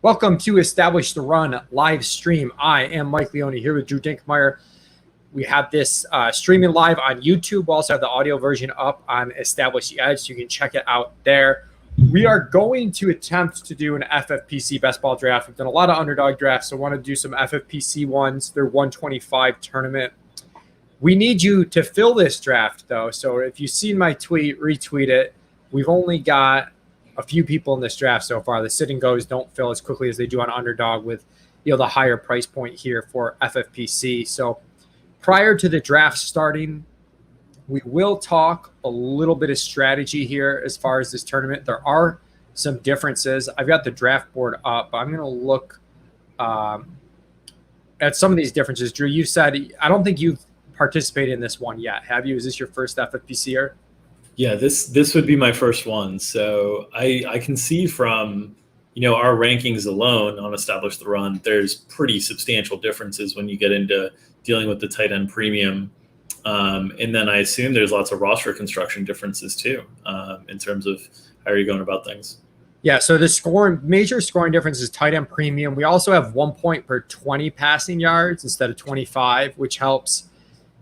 Welcome to Establish the Run live stream. I am Mike Leone here with Drew Dinkmeyer. We have this streaming live on YouTube. We also have the audio version up on Establish the Edge, so you can check it out there. We are going to attempt to do an FFPC Best Ball draft. We've done a lot of underdog drafts, so I want to do some FFPC ones. They're 125 tournament. We need you to fill this draft, though. So if you've seen my tweet, retweet it. We've only got a few people in this draft so far. The sit and goes don't fill as quickly as they do on underdog with the higher price point here for FFPC. So prior to the draft starting, we will talk a little bit of strategy here as far as this tournament. There are some differences. I've got the draft board up. I'm going to look at some of these differences. Drew, you said, I don't think you've participated in this one yet, have you? Is this your first FFPCer? Yeah, this would be my first one. So I can see from, our rankings alone on Establish the Run, there's pretty substantial differences when you get into dealing with the tight end premium. And then I assume there's lots of roster construction differences too, in terms of how are you going about things. Yeah, so the major scoring difference is tight end premium. We also have 1 point per 20 passing yards instead of 25, which helps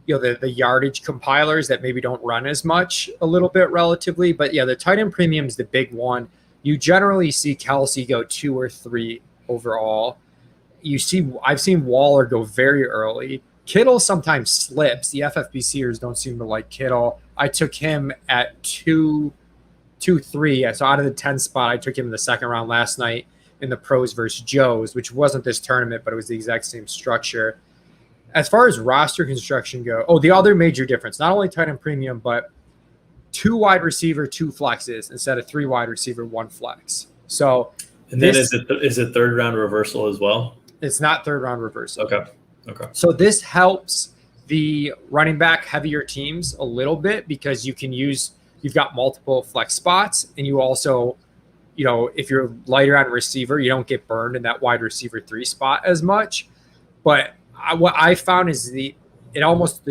the yardage compilers that maybe don't run as much a little bit relatively. But yeah, the tight end premium is the big one. You generally see Kelsey go 2 or 3 overall. I've seen Waller go very early. Kittle sometimes slips. The FFPCers don't seem to like Kittle. I took him at 2, 3. So out of the 10 spot, I took him in the second round last night in the pros versus Joes, which wasn't this tournament, but it was the exact same structure. As far as roster construction go, the other major difference, not only tight end premium, but 2 wide receiver, 2 flexes instead of 3 wide receiver, 1 flex. So, and then is it third round reversal as well? It's not third round reversal. Okay. So this helps the running back heavier teams a little bit because you've got multiple flex spots, and you also, if you're lighter on receiver, you don't get burned in that wide receiver 3 spot as much. But what I found is it almost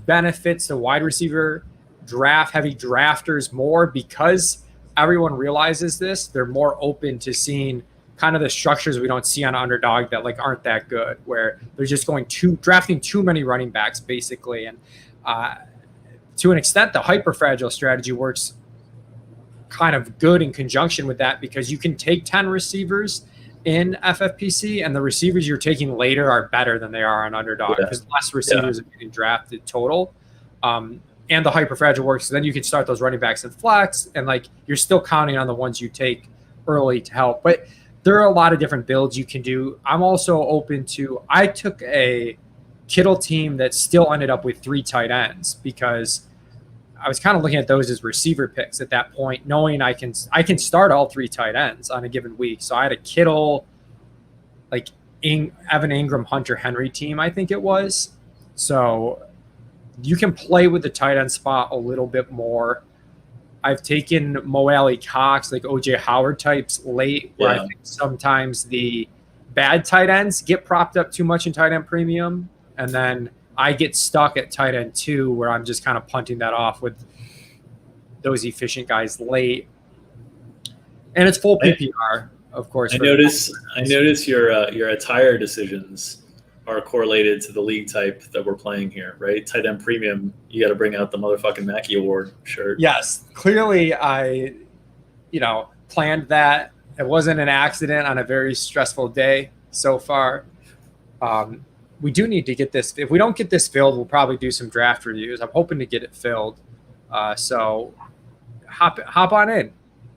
benefits the wide receiver heavy drafters more because everyone realizes this. They're more open to seeing kind of the structures we don't see on underdog that aren't that good, where they're just drafting too many running backs basically. And to an extent, the hyper fragile strategy works kind of good in conjunction with that because you can take 10 receivers in FFPC, and the receivers you're taking later are better than they are on underdog because less receivers are getting drafted total. And the hyper fragile works. So then you can start those running backs in flex, and you're still counting on the ones you take early to help. But there are a lot of different builds you can do. I'm also open to. I took a Kittle team that still ended up with 3 tight ends because I was kind of looking at those as receiver picks at that point, knowing I can start all 3 tight ends on a given week. So I had a Kittle, Evan Ingram, Hunter Henry team, I think it was. So you can play with the tight end spot a little bit more. I've taken Mo Alley Cox, OJ Howard types late, where I think sometimes the bad tight ends get propped up too much in tight end premium, and then I get stuck at tight end 2 where I'm just kind of punting that off with those efficient guys late. And it's full PPR, of course. I notice your attire decisions are correlated to the league type that we're playing here, right? Tight end premium, you got to bring out the motherfucking Mackey Award shirt. Yes, clearly I, planned that. It wasn't an accident on a very stressful day so far. We do need to get this. If we don't get this filled, we'll probably do some draft reviews. I'm hoping to get it filled. So hop on in,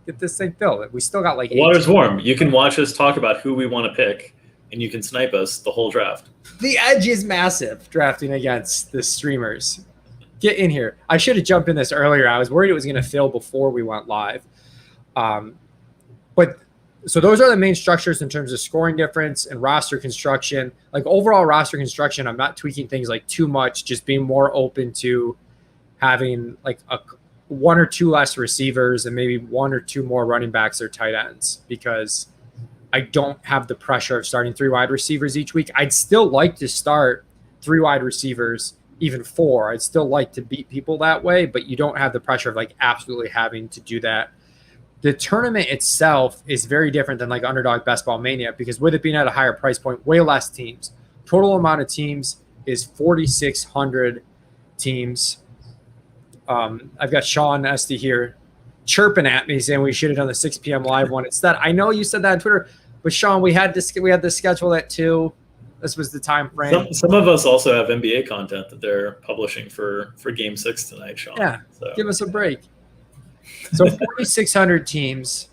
get this thing filled. We still got the water's warm. You can watch us talk about who we want to pick, and you can snipe us the whole draft. The edge is massive drafting against the streamers. Get in here. I should have jumped in this earlier. I was worried it was going to fill before we went live. So those are the main structures in terms of scoring difference and roster construction. Overall roster construction, I'm not tweaking things too much, just being more open to having 1 or 2 less receivers and maybe 1 or 2 more running backs or tight ends because I don't have the pressure of starting 3 wide receivers each week. I'd still like to start 3 wide receivers, even 4. I'd still like to beat people that way, but you don't have the pressure of absolutely having to do that the tournament itself is very different than like Underdog Best Ball Mania, because with it being at a higher price point, way less teams. Total amount of teams is 4,600 teams. I've got Sean Esty here chirping at me saying we should have done the 6 p.m. live one instead. I know you said that on Twitter, but Sean, we had to schedule that too. This was the time frame. Some of us also have NBA content that they're publishing for Game 6 tonight, Sean. Yeah, so. Give us a break. So 4,600 teams.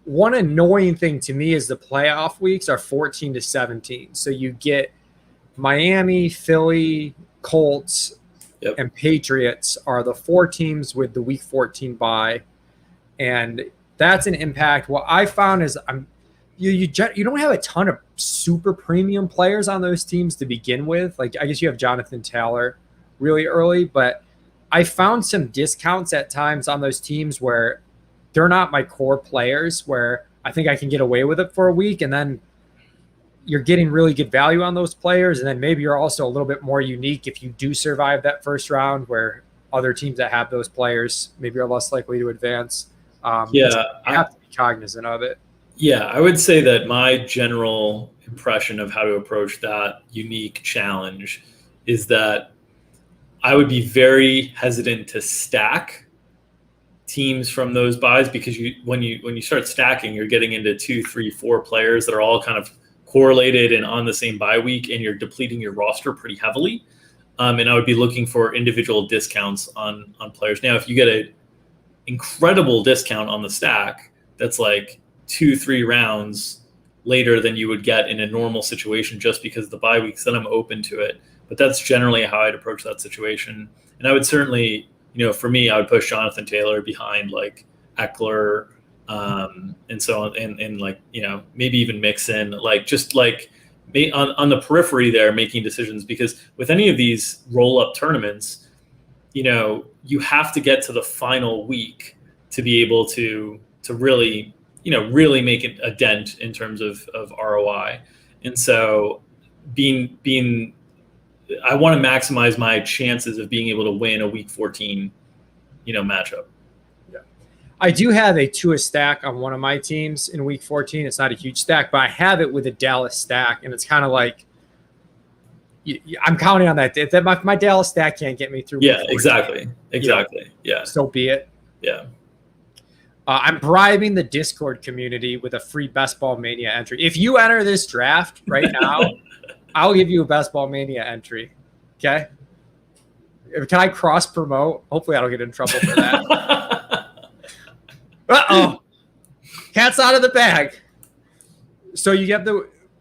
One annoying thing to me is the playoff weeks are 14 to 17. So you get Miami, Philly, Colts, and Patriots are the 4 teams with the week 14 bye. And that's an impact. What I found is you don't have a ton of super premium players on those teams to begin with. Like, I guess you have Jonathan Taylor really early, but I found some discounts at times on those teams where they're not my core players, where I think I can get away with it for a week, and then you're getting really good value on those players. And then maybe you're also a little bit more unique if you do survive that first round, where other teams that have those players maybe are less likely to advance. You have to be cognizant of it. Yeah, I would say that my general impression of how to approach that unique challenge is that I would be very hesitant to stack teams from those buys, because when you start stacking, you're getting into 2, 3, 4 players that are all kind of correlated and on the same bye week, and you're depleting your roster pretty heavily. And I would be looking for individual discounts on players. Now, if you get an incredible discount on the stack, that's like 2-3 rounds later than you would get in a normal situation just because of the bye weeks, then I'm open to it. But that's generally how I'd approach that situation. And I would certainly, for me, I would push Jonathan Taylor behind like Eckler, and so on, and like, maybe even mix in like just like on the periphery there, making decisions, because with any of these roll-up tournaments, you have to get to the final week to be able to really, really make a dent in terms of ROI. And so I want to maximize my chances of being able to win a week 14, matchup. Yeah. I do have a Tua stack on one of my teams in week 14. It's not a huge stack, but I have it with a Dallas stack, and it's kind of like, I'm counting on that. My Dallas stack can't get me through. Yeah, exactly. Yeah. So be it. Yeah. I'm bribing the Discord community with a free Best Ball Mania entry. If you enter this draft right now, I'll give you a Best Ball Mania entry. Okay? Can I cross promote? Hopefully I don't get in trouble for that. Uh-oh. Cat's out of the bag. So you get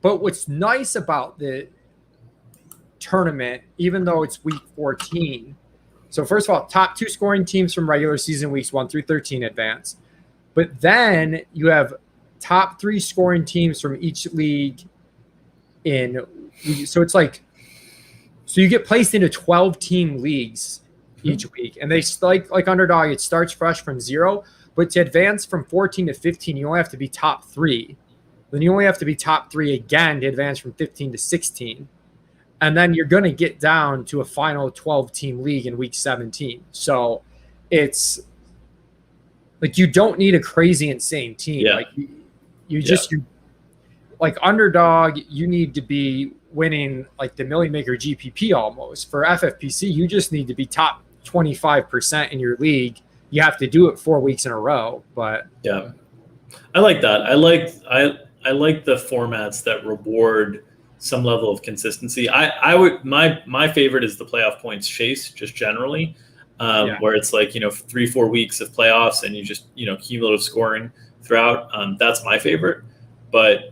but what's nice about the tournament, even though it's week 14, so first of all, top 2 scoring teams from regular season weeks 1 through 13 advance. But then you have top 3 scoring teams from each league so it's like, so you get placed into 12-team leagues each week, and they like Underdog, it starts fresh from 0, but to advance from 14 to 15, you only have to be top 3. Then you only have to be top 3 again to advance from 15 to 16. And then you're going to get down to a final 12-team league in week 17. So it's like, you don't need a crazy insane team. Yeah. Like you like Underdog, you need to be winning like the Million Maker GPP almost. For FFPC, you just need to be top 25% in your league. You have to do it 4 weeks in a row. But yeah, I like that. I like the formats that reward some level of consistency. I would my favorite is the playoff points chase, just generally, where it's like 3-4 weeks of playoffs and you just cumulative scoring throughout. That's my favorite. But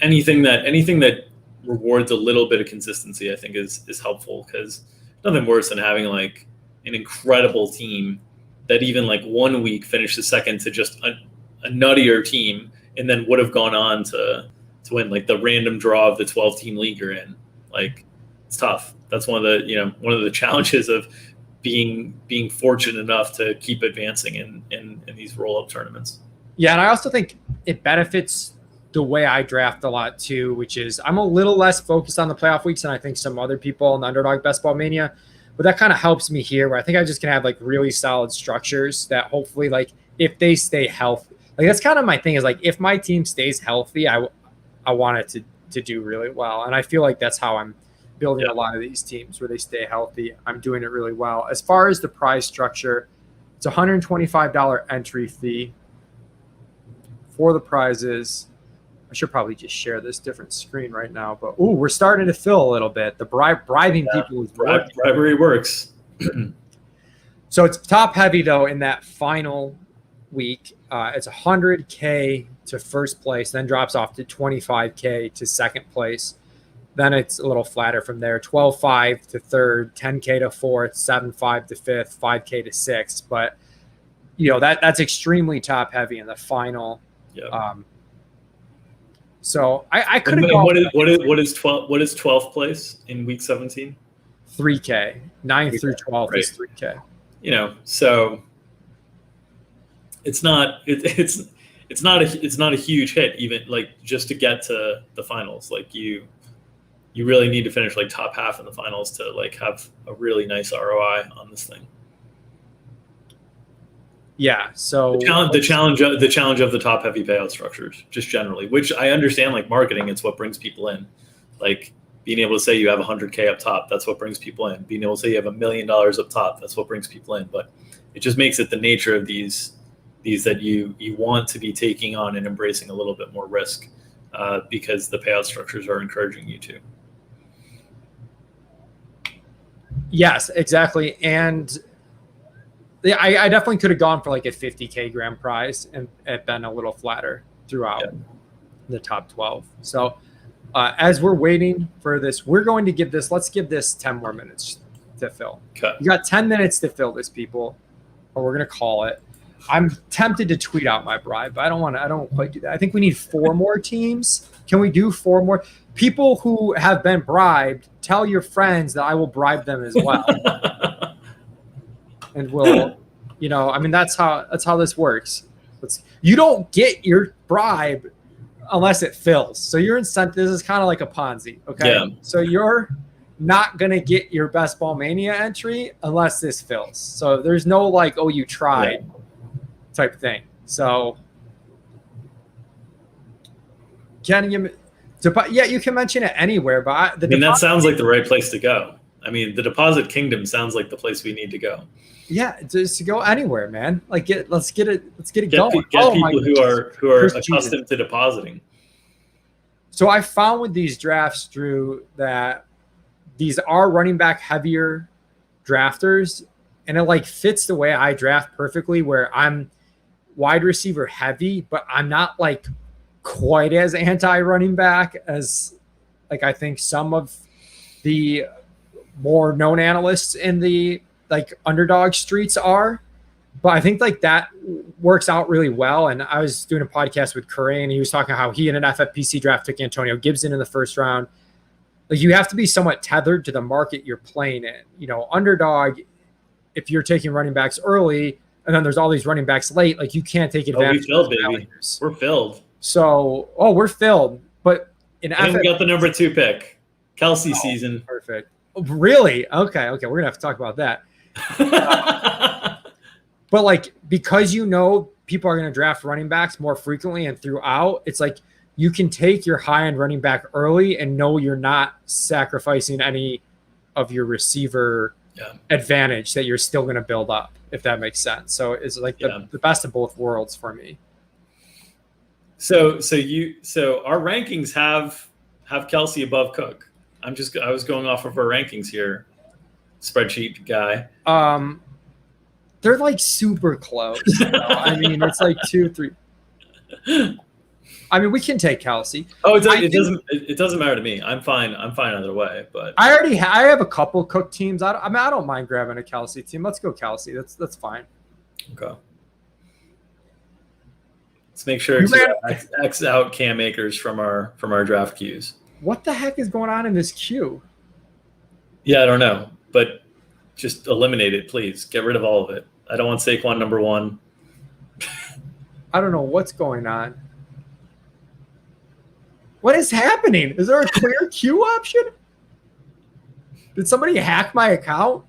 anything that rewards a little bit of consistency, I think is helpful, because nothing worse than having like an incredible team that even like 1 week finished the second to just a nuttier team, and then would have gone on to win, like the random draw of the 12-team league you're in. Like, it's tough. That's one of the challenges of being fortunate enough to keep advancing in these roll-up tournaments. Yeah, and I also think it benefits the way I draft a lot too, which is I'm a little less focused on the playoff weeks than I think some other people in the Underdog Best Ball Mania. but that kind of helps me here where I think I just can have like really solid structures that hopefully like if they stay healthy, like that's kind of my thing is like if my team stays healthy, I want it to do really well. And I feel like that's how I'm building a lot of these teams where they stay healthy. I'm doing it really well. As far as the prize structure, it's $125 entry fee for the prizes. I should probably just share this different screen right now, but we're starting to fill a little bit. The bribing people is bribery works. So it's top heavy though in that final week. It's $100K to first place, then drops off to $25K to second place. Then it's a little flatter from there. $12,500 to third, $10K to fourth, $7,500 to fifth, $5K to sixth. But that's extremely top heavy in the final. Yeah. So I could have. What is 12th place in week 17? $3K. 9th through 12th right. is $3K. So it's not a huge hit even like just to get to the finals. Like you really need to finish like top half in the finals to like have a really nice ROI on this thing. Yeah. So the challenge of the top heavy payout structures, just generally, which I understand, like marketing, it's what brings people in. Like being able to say you have 100K up top, that's what brings people in. Being able to say you have $1 million up top, that's what brings people in. But it just makes it the nature of these that you want to be taking on and embracing a little bit more risk because the payout structures are encouraging you to. Yes, exactly. And I definitely could have gone for like a 50K grand prize and been a little flatter throughout the top 12. So as we're waiting for this, let's give this 10 more minutes to fill. Okay. You got 10 minutes to fill this, people, or we're going to call it. I'm tempted to tweet out my bribe, but I don't quite do that. I think we need 4 more teams. Can we do 4 more? People who have been bribed, tell your friends that I will bribe them as well. And we'll, that's how this works. You don't get your bribe unless it fills. So your incentive, this is kind of like a Ponzi. Okay. Yeah. So you're not going to get your Best Ball Mania entry unless this fills. So there's no like, oh, you tried type thing. So you can mention it anywhere, but that sounds like the right place to go. I mean, the deposit kingdom sounds like the place we need to go. Yeah, just to go anywhere, man. Like let's get it going. Get people who are accustomed to depositing. So I found with these drafts, Drew, that these are running back heavier drafters, and it like fits the way I draft perfectly, where I'm wide receiver heavy, but I'm not like quite as anti running back as like I think some of the more known analysts in the like underdog streets are. But I think like that works out really well. And I was doing a podcast with Curry, and he was talking how he in an FFPC draft took Antonio Gibson in the first round. Like you have to be somewhat tethered to the market you're playing in. Underdog, if you're taking running backs early and then there's all these running backs late, like you can't take advantage. We filled, baby. We're filled. So, we're filled. But we got the number 2 pick. Kelsey season. Perfect. Really? Okay. We're going to have to talk about that. But like, because people are going to draft running backs more frequently and throughout, it's like you can take your high-end running back early and know you're not sacrificing any of your receiver advantage that you're still going to build up, if that makes sense. So it's like the best of both worlds for me. So our rankings have Kelsey above Cook. I was going off of our rankings here, spreadsheet guy. They're like super close. I mean, it's like 2, 3. I mean, we can take Kelsey. Oh, it doesn't matter to me. I'm fine either way. But I have a couple Cook teams. I don't mind grabbing a Kelsey team. Let's go Kelsey. That's fine. Okay. Let's make sure X out Cam Akers from our draft queues. What the heck is going on in this queue? Yeah, I don't know, but just eliminate it, please. Get rid of all of it. I don't want Saquon number 1. I don't know what's going on. What is happening? Is there a clear queue option? Did somebody hack my account?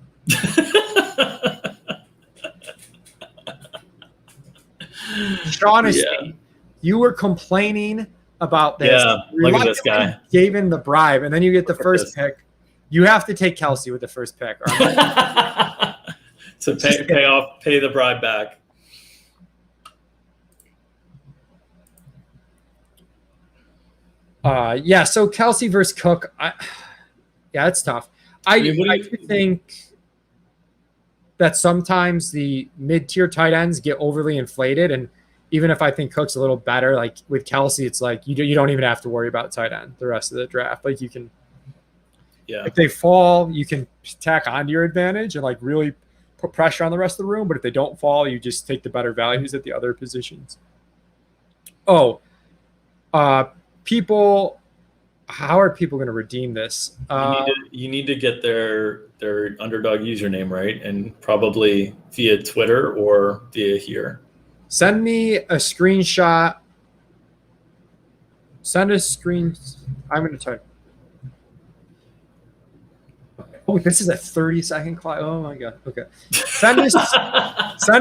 Shaughnessy, you were complaining about this. Yeah, look at this guy. Gave in the bribe, and then you get the first pick. You have to take Kelsey with the first pick. So pay the bribe back. Yeah, so Kelsey versus Cook. Yeah, it's tough. I do think that sometimes the mid-tier tight ends get overly inflated, and even if I think Cook's a little better, like with Kelsey, it's like you don't even have to worry about tight end the rest of the draft. Like you can, if they fall, you can tack onto your advantage and like really put pressure on the rest of the room. But if they don't fall, you just take the better values at the other positions. People, how are people going to redeem this? You need to get their underdog username right, and probably via Twitter or via here. Send me a screenshot. I'm going to type. Oh, this is a 30-second clock. Oh my god. Okay. Send a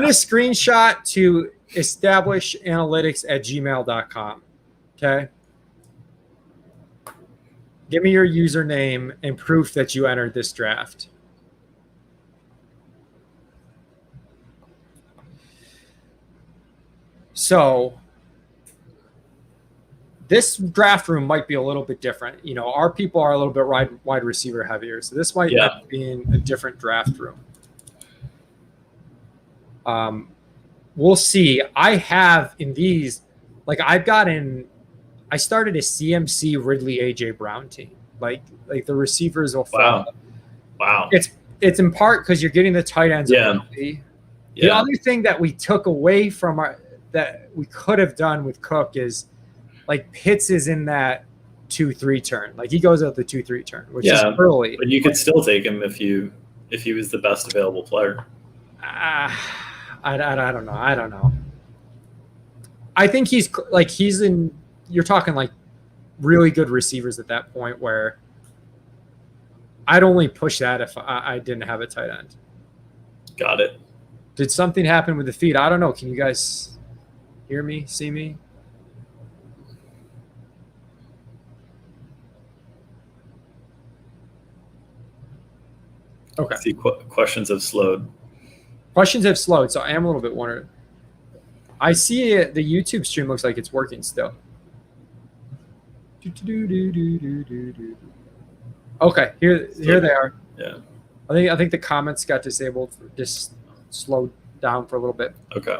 screenshot to establishanalytics@gmail.com. Okay. Give me your username and proof that you entered this draft. So this draft room might be a little bit different. You know, our people are a little bit wide receiver heavier. So this might end up being a different draft room. We'll see. I have in these, like I started a CMC Ridley AJ Brown team. Like the receivers will fall. Wow. It's in part because you're getting the tight ends. Yeah. The other thing that we took away from that we could have done with Cook is like Pitts is in that 2-3 turn. Like he goes out the 2-3 turn, which is early. But you could still take him if he was the best available player. I don't know. I think he's in. You're talking like really good receivers at that point where I'd only push that if I didn't have a tight end. Got it. Did something happen with the feed? I don't know. Can you guys hear me? See me? Okay. See, questions have slowed. So I am a little bit worried. I see the YouTube stream looks like it's working still. Okay, here they are. Yeah. I think the comments got disabled, just slowed down for a little bit. Okay.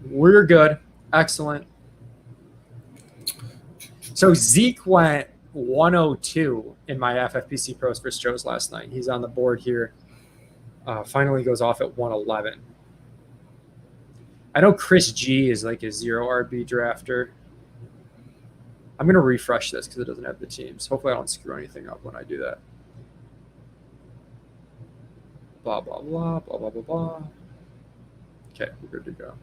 We're good. Excellent. So Zeke went 102 in my FFPC Pros vs. Joe's last night. He's on the board here. Finally goes off at 111. I know Chris G is like a 0 RB drafter. I'm going to refresh this because it doesn't have the teams. Hopefully I don't screw anything up when I do that. Blah, blah, blah, blah, blah, blah, blah. Okay, we're good to go.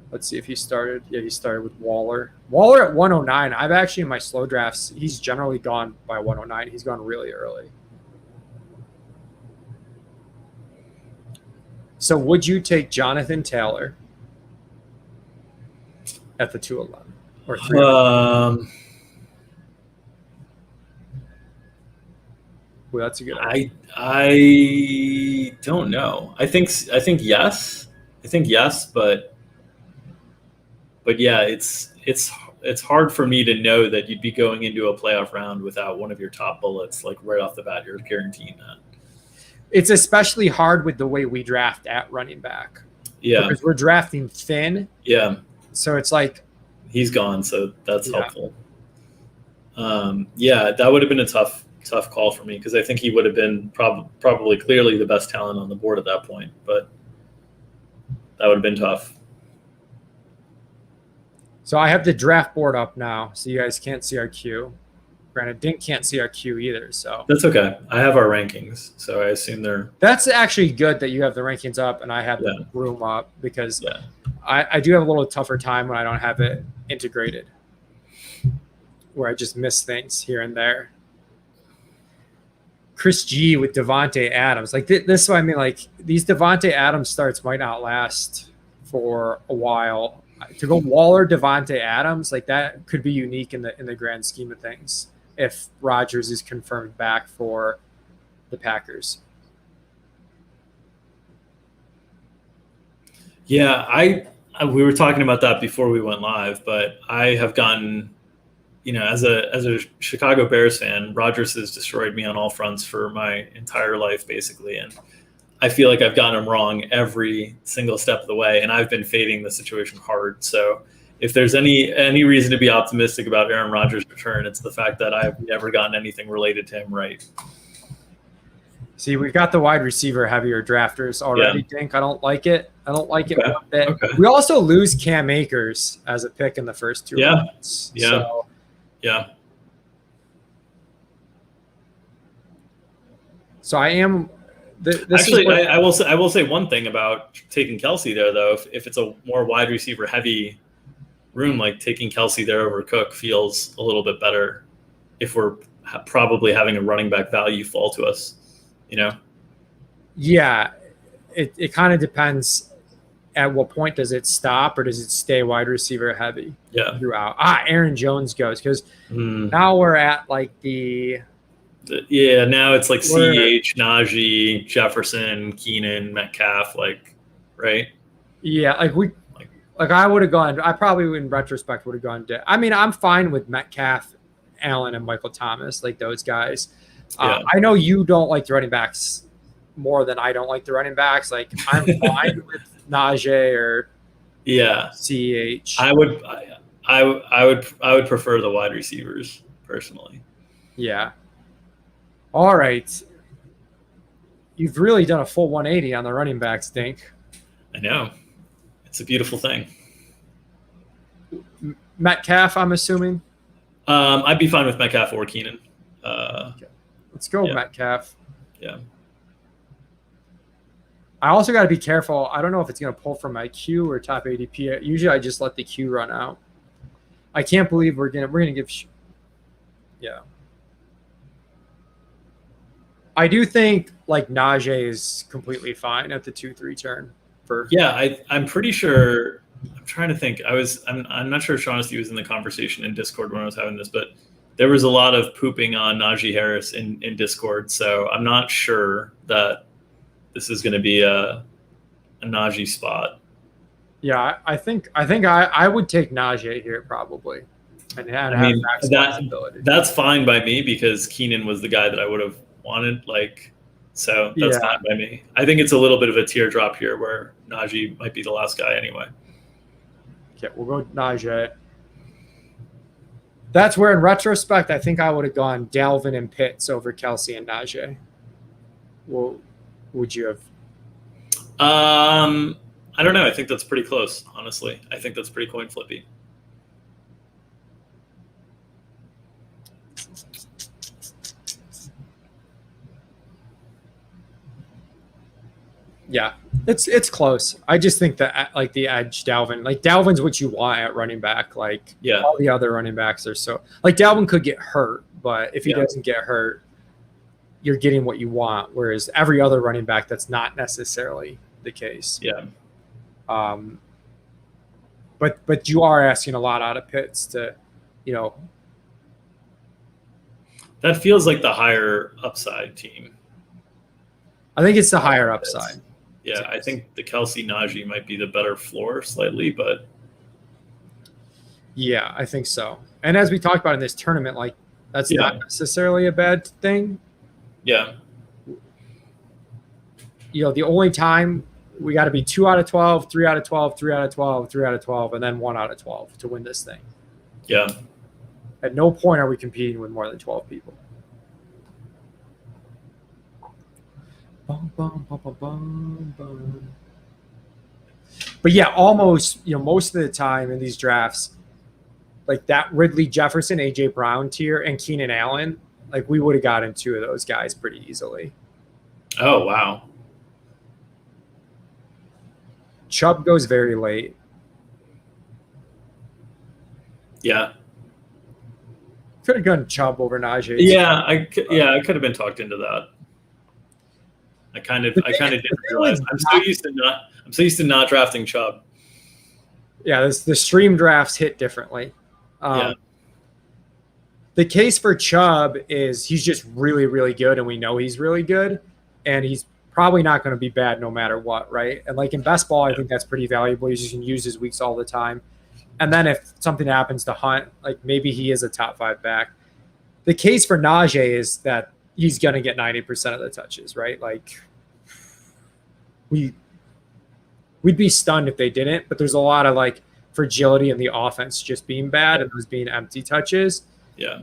Let's see if he started. Yeah, he started with Waller. Waller at 109. I've actually, in my slow drafts, he's generally gone by 109. He's gone really early. So would you take Jonathan Taylor at the 211 or 3? Well, that's a good idea. I don't know. I think yes. But yeah, it's hard for me to know that you'd be going into a playoff round without one of your top bullets, like right off the bat. You're guaranteeing that. It's especially hard with the way we draft at running back. Yeah. Because we're drafting thin. Yeah. So it's like he's gone, so that's helpful. Yeah, that would have been a tough call for me because I think he would have been probably clearly the best talent on the board at that point, but that would have been tough. So I have the draft board up now, so you guys can't see our queue. Granted, Dink can't see our queue either, so that's okay. I have our rankings, so I assume they're. That's actually good that you have the rankings up and I have the room up because I do have a little tougher time when I don't have it integrated, where I just miss things here and there. Chris G with Devontae Adams. Like this is what I mean. Like these Devontae Adams starts might not last for a while. To go Waller, Devontae Adams, like that could be unique in the grand scheme of things if Rodgers is confirmed back for the Packers. Yeah, we were talking about that before we went live, but I have gotten, as a Chicago Bears fan, Rodgers has destroyed me on all fronts for my entire life, basically, and I feel like I've gotten him wrong every single step of the way, and I've been fading the situation hard. So if there's any reason to be optimistic about Aaron Rodgers' return, it's the fact that I've never gotten anything related to him right. See, we've got the wide receiver heavier drafters already, Dink. I don't like it. One bit. Okay. We also lose Cam Akers as a pick in the first 2 rounds. Yeah. So, yeah. So I am. I will say one thing about taking Kelsey there, though. If it's a more wide receiver heavy room, like taking Kelsey there over Cook feels a little bit better if we're probably having a running back value fall to us. Yeah, it kind of depends at what point does it stop or does it stay wide receiver heavy throughout. Aaron Jones goes because now we're at like now it's like CEH, Najee, Jefferson, Keenan, Metcalf, right? Yeah, I would have gone. I probably in retrospect would have gone. I'm fine with Metcalf, Allen, and Michael Thomas, like those guys. I know you don't like the running backs more than I don't like the running backs. Like I'm fine with Najee or CEH. I would prefer the wide receivers personally. Yeah. All right. You've really done a full 180 on the running backs, Dink. I know. It's a beautiful thing. Metcalf, I'm assuming. I'd be fine with Metcalf or Keenan. Okay. Let's go Metcalf. Yeah. I also got to be careful. I don't know if it's going to pull from my queue or top ADP. Usually I just let the queue run out. I can't believe we're going to give. I do think like Najee is completely fine at the 2-3 turn. I'm pretty sure. I'm trying to think. I'm not sure if Shaughnessy was in the conversation in Discord when I was having this, but there was a lot of pooping on Najee Harris in Discord. So I'm not sure that this is going to be a Najee spot. Yeah, I think I would take Najee here probably, and have max flexibility. That's fine by me because Keenan was the guy that I would have wanted. So that's fine by me. I think it's a little bit of a teardrop here where Najee might be the last guy anyway. Okay, we'll go Najee. That's where, in retrospect, I think I would have gone Dalvin and Pitts over Kelsey and Najee. Well, would you have? I don't know. I think that's pretty close, honestly. I think that's pretty coin flippy. Yeah, it's close. I just think that like the edge Dalvin's what you want at running back. All the other running backs are so Dalvin could get hurt, but if he doesn't get hurt, you're getting what you want. Whereas every other running back, that's not necessarily the case. Yeah. But you are asking a lot out of Pitts to, That feels like the higher upside team. I think it's the higher upside. Yeah, I think the Kelsey Najee might be the better floor slightly, but yeah, I think so. And as we talked about in this tournament, that's not necessarily a bad thing. Yeah. The only time we got to be 2 out of 12, 3 out of 12, 3 out of 12, 3 out of 12, and then 1 out of 12 to win this thing. Yeah. At no point are we competing with more than 12 people. But yeah, almost, most of the time in these drafts, like that Ridley Jefferson, AJ Brown tier, and Keenan Allen, we would have gotten 2 of those guys pretty easily. Oh, wow. Chubb goes very late. Yeah. Could have gone Chubb over Najee. Yeah, I could have been talked into that. I kind of didn't realize. I'm so used to not drafting Chubb. Yeah, the stream drafts hit differently. Yeah. The case for Chubb is he's just really, really good, and we know he's really good, and he's probably not going to be bad no matter what, right? And like in best ball, I think that's pretty valuable. You just can use his weeks all the time. And then if something happens to Hunt, like maybe he is a top 5 back. The case for Najee is that he's going to get 90% of the touches, right? Like we'd be stunned if they didn't, but there's a lot of like fragility in the offense just being bad and those being empty touches. Yeah.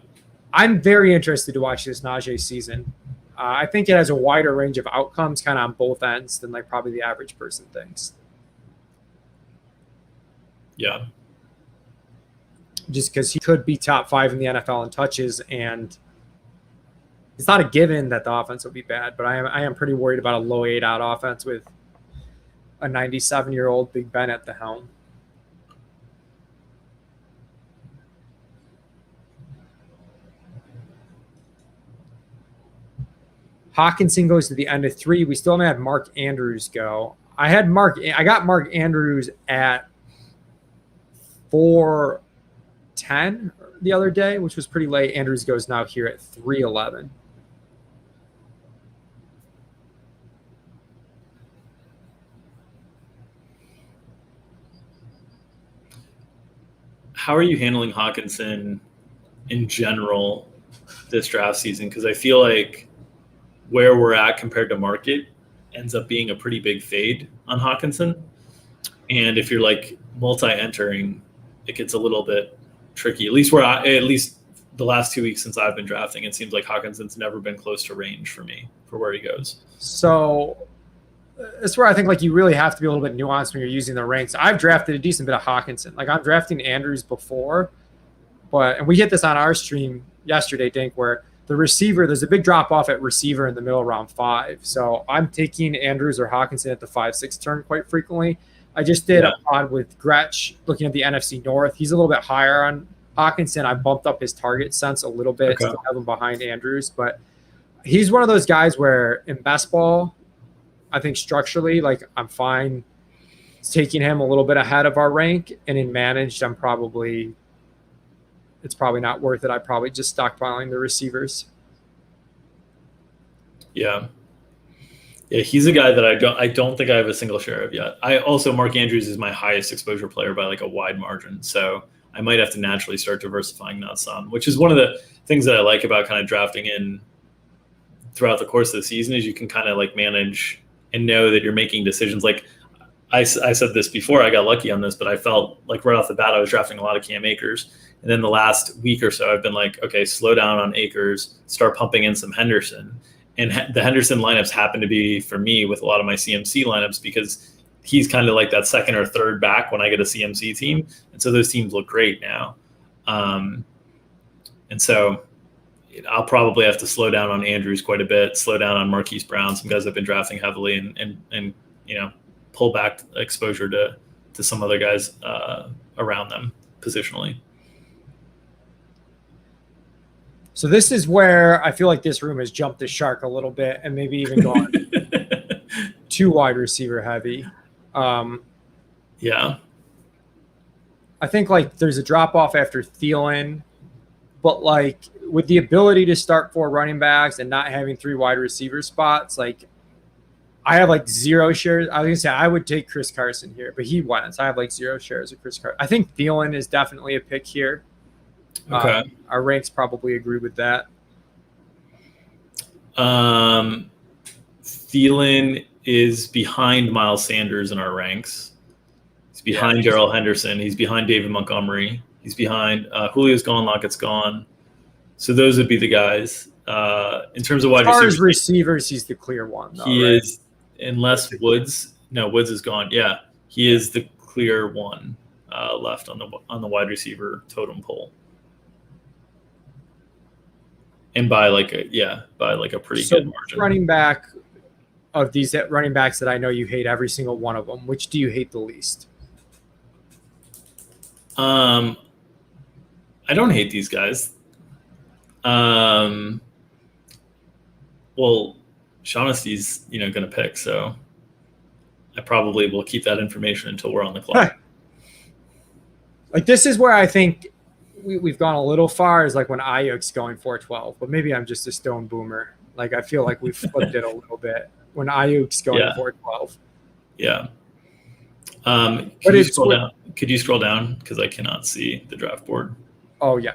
I'm very interested to watch this Najee season. I think it has a wider range of outcomes kind of on both ends than like probably the average person thinks. Yeah. Just because he could be top 5 in the NFL in touches, and it's not a given that the offense will be bad, but I am pretty worried about a low 8-out offense with a 97-year-old Big Ben at the helm. Hawkinson goes to the end of 3. We still haven't had Mark Andrews go. I got Mark Andrews at 410 the other day, which was pretty late. Andrews goes now here at 311. How are you handling Hawkinson in general this draft season? Because I feel like where we're at compared to market ends up being a pretty big fade on Hawkinson. And if you're like multi-entering, it gets a little bit tricky. At least the last 2 weeks since I've been drafting, it seems like Hawkinson's never been close to range for me for where he goes. So that's where I think like you really have to be a little bit nuanced when you're using the ranks. I've drafted a decent bit of Hawkinson. Like I'm drafting Andrews before, and we hit this on our stream yesterday, Dink, where the receiver, there's a big drop off at receiver in the middle round 5. So I'm taking Andrews or Hawkinson at the 5-6 turn quite frequently. I just did a pod with Gretsch looking at the NFC North. He's a little bit higher on Hawkinson. I bumped up his target sense a little bit to have him behind Andrews, but he's one of those guys where in best ball, I think structurally, like I'm fine taking him a little bit ahead of our rank, and in managed, it's probably not worth it. I probably just stockpiling the receivers. Yeah. Yeah, he's a guy that I don't think I have a single share of yet. Mark Andrews is my highest exposure player by like a wide margin. So I might have to naturally start diversifying that some, which is one of the things that I like about kind of drafting in throughout the course of the season is you can kind of like manage and know that you're making decisions. Like I said this before, I got lucky on this, but I felt like right off the bat, I was drafting a lot of Cam Akers. And then the last week or so, I've been like, okay, slow down on Akers, start pumping in some Henderson. And the Henderson lineups happen to be, for me, with a lot of my CMC lineups, because he's kind of like that second or third back when I get a CMC team. And so those teams look great now. And so I'll probably have to slow down on Andrews quite a bit, slow down on Marquise Brown, some guys I've been drafting heavily, and pull back exposure to some other guys around them positionally. So this is where I feel like this room has jumped the shark a little bit and maybe even gone too wide receiver heavy. Yeah. I think like there's a drop off after Thielen, but like with the ability to start 4 running backs and not having 3 wide receiver spots, like I have like 0 shares. I was gonna say I would take Chris Carson here, but he went. So I have like 0 shares of Chris Carson. I think Thielen is definitely a pick here. Okay. Our ranks probably agree with that. Thielen is behind Miles Sanders in our ranks. He's behind Darrell Henderson. He's behind David Montgomery. He's behind Julio's gone, Lockett's gone. So those would be the guys. In terms of wide receivers, he's the clear one. Though, he is, unless Woods is gone. Yeah, he is the clear one left on the wide receiver totem pole. And by like a pretty good margin. Running back of these running backs that I know you hate every single one of them, which do you hate the least? I don't hate these guys. Well, Shaughnessy's, going to pick, so I probably will keep that information until we're on the clock. Like, this is where I think we've gone a little far, is like when Ayuk's going 412, but maybe I'm just a stone boomer. Like, I feel like we've flipped it a little bit when Ayuk's going 412. Yeah. Could you scroll down? Could you scroll down? Because I cannot see the draft board. Oh, yeah.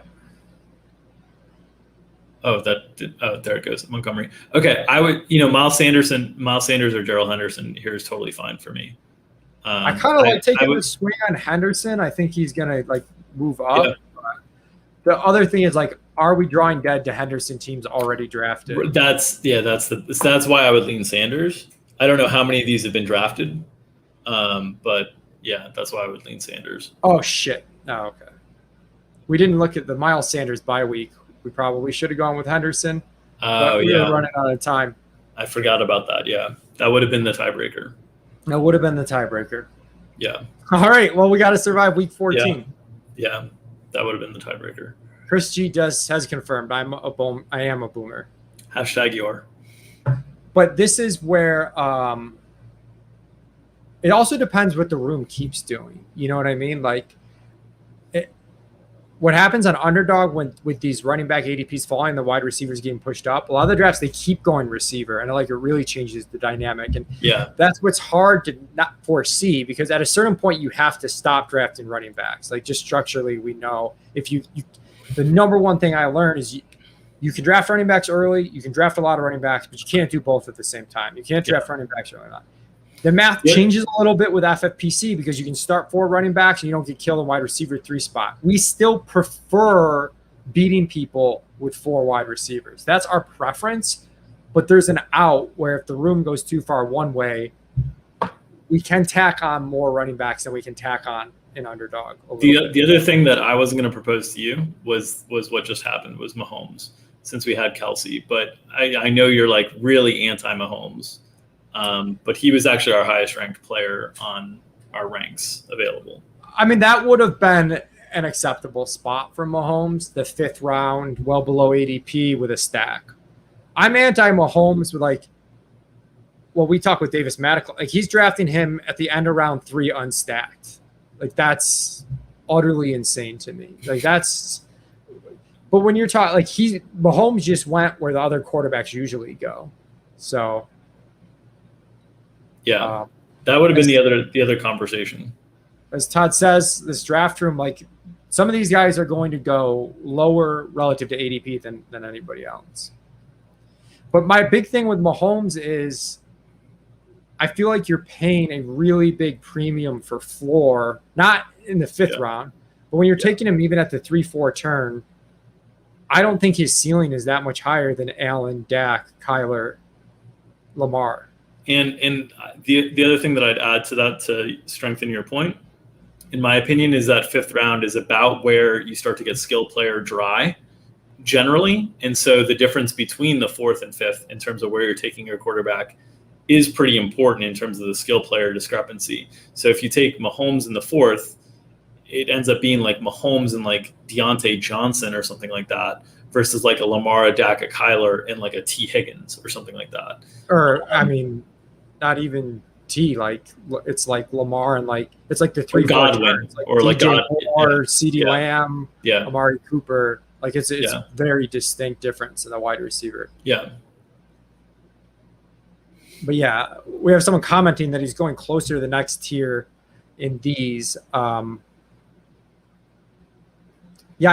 Oh, there it goes. Montgomery. Okay, I would, Miles Sanders or Gerald Henderson here is totally fine for me. I kind of like taking the swing on Henderson. I think he's gonna like move up. Yeah. The other thing is, like, are we drawing dead to Henderson teams already drafted? That's why I would lean Sanders. I don't know how many of these have been drafted, but yeah, that's why I would lean Sanders. Oh shit! Oh, okay. We didn't look at the Miles Sanders bye week. We probably should have gone with Henderson. Oh, we were running out of time. I forgot about that. Yeah, that would have been the tiebreaker. That would have been the tiebreaker. Yeah. All right. Well, we got to survive week 14. Yeah, that would have been the tiebreaker. Chris G has confirmed I am a boomer. Hashtag you are. But this is where it also depends what the room keeps doing. You know what I mean? Like, what happens on underdog with these running back ADPs falling, the wide receivers getting pushed up, a lot of the drafts, they keep going receiver, and it really changes the dynamic. And that's what's hard to not foresee, because at a certain point you have to stop drafting running backs. Like, just structurally, we know if you the number one thing I learned is you can draft running backs early, you can draft a lot of running backs, but you can't do both at the same time. You can't draft running backs early on. The math changes a little bit with FFPC, because you can start 4 running backs and you don't get killed in wide receiver 3 spot. We still prefer beating people with 4 wide receivers. That's our preference, but there's an out where if the room goes too far one way, we can tack on more running backs than we can tack on an underdog. The other thing that I wasn't going to propose to you was what just happened was Mahomes, since we had Kelsey. But I know you're like really anti-Mahomes. But he was actually our highest ranked player on our ranks available. I mean, that would have been an acceptable spot for Mahomes, the 5th round, well below ADP with a stack. I'm anti-Mahomes with we talk with Davis Maddox, like he's drafting him at the end of round 3 unstacked. Like, that's utterly insane to me. But when you're talking, Mahomes just went where the other quarterbacks usually go. So. Yeah, that would have been the other conversation. As Todd says, this draft room, some of these guys are going to go lower relative to ADP than anybody else. But my big thing with Mahomes is I feel like you're paying a really big premium for floor, not in the 5th round, but when you're taking him even at the 3-4 turn, I don't think his ceiling is that much higher than Allen, Dak, Kyler, Lamar. And the other thing that I'd add to that to strengthen your point, in my opinion, is that 5th round is about where you start to get skill player dry generally. And so the difference between the 4th and 5th in terms of where you're taking your quarterback is pretty important in terms of the skill player discrepancy. So if you take Mahomes in the 4th, it ends up being like Mahomes and like Deontay Johnson or something like that, versus like a Lamar, a Dak, a Kyler, and like a T. Higgins or something like that. Or, I mean, not even T, it's like Lamar and it's like the 3 Godwin or DJ like God or CeeDee Lamb, yeah, Amari Cooper. Like, it's very distinct difference in the wide receiver. Yeah. But yeah, we have someone commenting that he's going closer to the next tier in these. Yeah,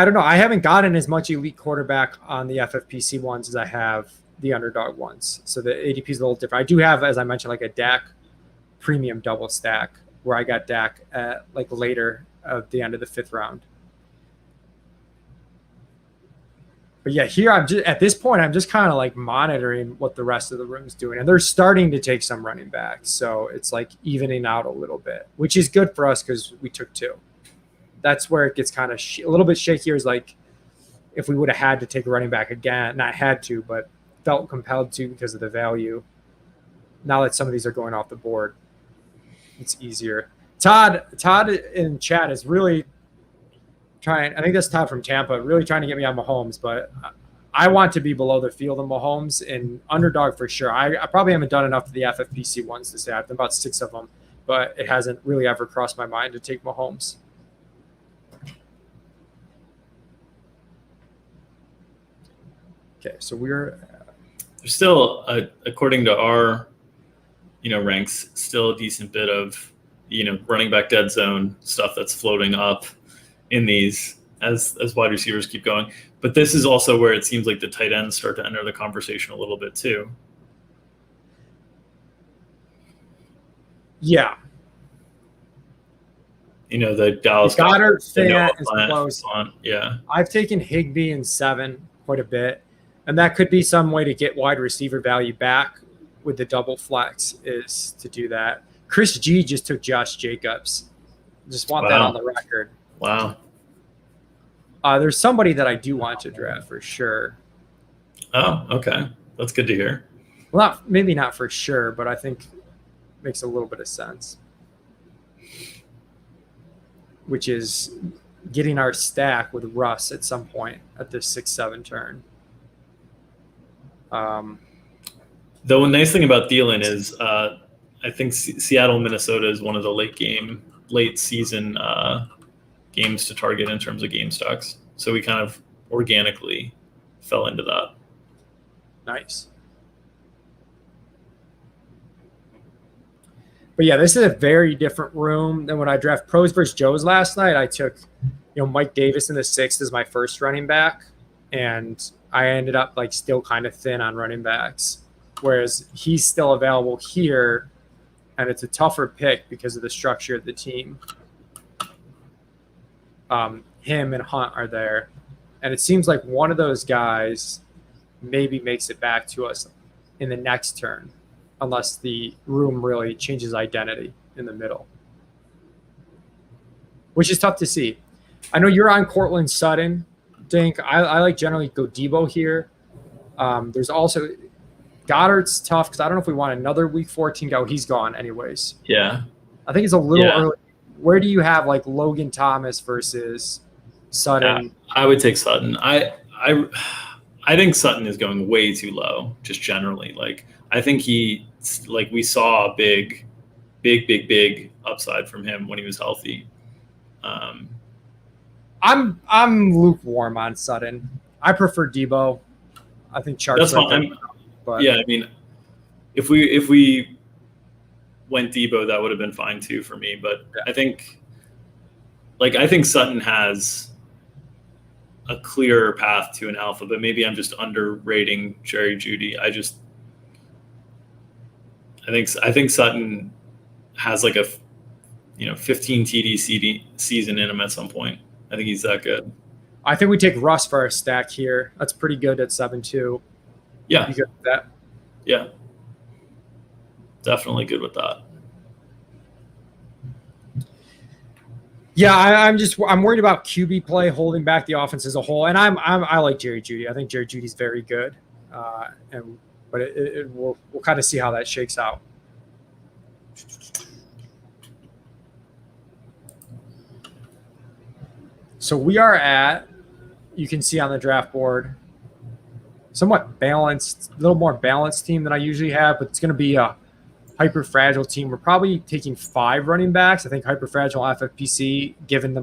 I don't know. I haven't gotten as much elite quarterback on the FFPC ones as I have the underdog ones. So the ADP is a little different. I do have, as I mentioned, like a Dak premium double stack where I got Dak at later at the end of the 5th round. But yeah, here at this point, I'm just kind of monitoring what the rest of the room's doing. And they're starting to take some running backs. So it's evening out a little bit, which is good for us because we took 2. That's where it gets kind of a little bit shakier, is if we would have had to take a running back again, not had to, but felt compelled to because of the value. Now that some of these are going off the board, it's easier. Todd in chat is really trying. I think that's Todd from Tampa, really trying to get me on Mahomes, but I want to be below the field of Mahomes and underdog for sure. I probably haven't done enough of the FFPC ones to say I've done about 6 of them, but it hasn't really ever crossed my mind to take Mahomes. Okay, so there's still, according to our, ranks, still a decent bit of, running back dead zone stuff that's floating up in these as wide receivers keep going. But this is also where it seems like the tight ends start to enter the conversation a little bit too. Yeah. The Dallas Goddard fan is close. Yeah. I've taken Higbee in 7 quite a bit. And that could be some way to get wide receiver value back with the double flex is to do that. Chris G just took Josh Jacobs. Just want that on the record. Wow. There's somebody that I do want to draft for sure. Oh, okay. That's good to hear. Well, maybe not for sure, but I think makes a little bit of sense. Which is getting our stack with Russ at some point at this 6-7 turn. The nice thing about Thielen is I think Seattle, Minnesota is one of the late season games to target in terms of game stocks. So we kind of organically fell into that. Nice. But yeah, this is a very different room than when I draft pros versus Joes last night. I took, Mike Davis in the 6th as my first running back, and I ended up still kind of thin on running backs, whereas he's still available here, and it's a tougher pick because of the structure of the team. Him and Hunt are there, and it seems like one of those guys maybe makes it back to us in the next turn, unless the room really changes identity in the middle, which is tough to see. I know you're on Cortland Sutton, Dink. I generally go Debo here. There's also Goddard's tough because I don't know if we want another Week 14 guy. He's gone anyways. Yeah. I think it's a little early. Where do you have Logan Thomas versus Sutton? Yeah, I would take Sutton. I think Sutton is going way too low, just generally. I think we saw a big upside from him when he was healthy. I'm lukewarm on Sutton. I prefer Debo. I think Chark's that's fine. But yeah, I mean, if we went Debo, that would have been fine too for me. But yeah. I think Sutton has a clearer path to an alpha, but maybe I'm just underrating Jerry Jeudy. I think Sutton has a 15 TD season in him at some point. I think he's that good. I think we take Russ for our stack here. That's pretty good at 7-2. Yeah. You good with that? Yeah. Definitely good with that. Yeah, I'm worried about QB play holding back the offense as a whole, and I like Jerry Jeudy. I think Jerry Judy's very good, but we'll kind of see how that shakes out. So we are at, you can see on the draft board, somewhat balanced, a little more balanced team than I usually have, but it's going to be a hyper fragile team. We're probably taking 5 running backs. I think hyper fragile FFPC, given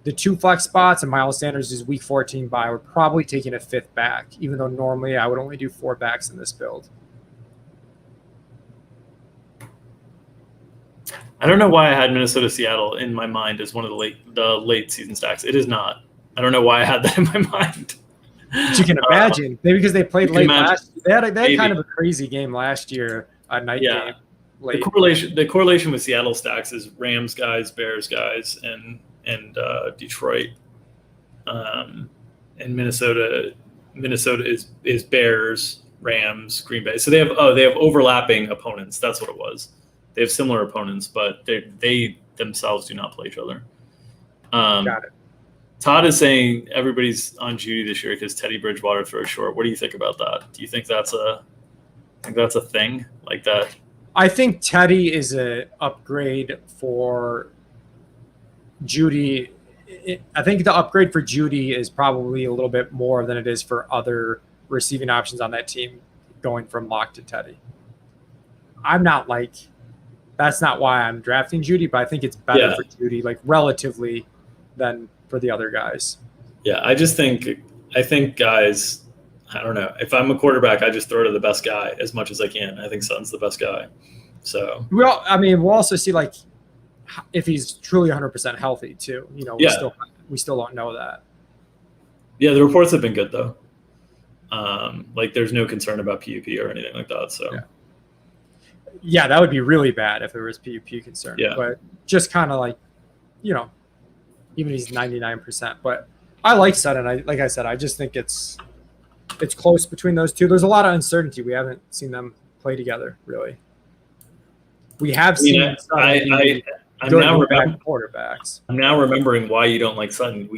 the 2 flex spots and Miles Sanders' Week 14 bye, we're probably taking a 5th back, even though normally I would only do 4 backs in this build. I don't know why I had Minnesota Seattle in my mind as one of the late season stacks. It is not. I don't know why I had that in my mind. But you can imagine, maybe because they played late last year. They had kind of a crazy game last year, a night game. Late. The correlation with Seattle stacks is Rams guys, Bears guys, and Detroit. And Minnesota is Bears, Rams, Green Bay. So they have overlapping opponents. That's what it was. They have similar opponents, but they themselves do not play each other. Got it. Todd is saying everybody's on Jeudy this year because Teddy Bridgewater throws short. What do you think about that? Do you think that's a thing like that? I think Teddy is an upgrade for Jeudy I think the upgrade for Judy is probably a little bit more than it is for other receiving options on that team, going from Lock to Teddy. I'm not like, that's not why I'm drafting Judy, but I think it's better for Judy, like relatively, than for the other guys. Yeah, I think guys, I don't know. If I'm a quarterback, I just throw to the best guy as much as I can. I think Sutton's the best guy. So well, I mean, we'll also see like if he's truly 100% healthy too. You know, we still don't know that. Yeah, the reports have been good though. Like there's no concern about PUP or anything like that. So yeah, that would be really bad if there was PUP concern. Yeah. But just kind of like, you know, even he's 99%. But I like Sutton. Like I said, I just think it's close between those two. There's a lot of uncertainty. We haven't seen them play together, really. We have seen quarterbacks. I'm now remembering why you don't like Sutton.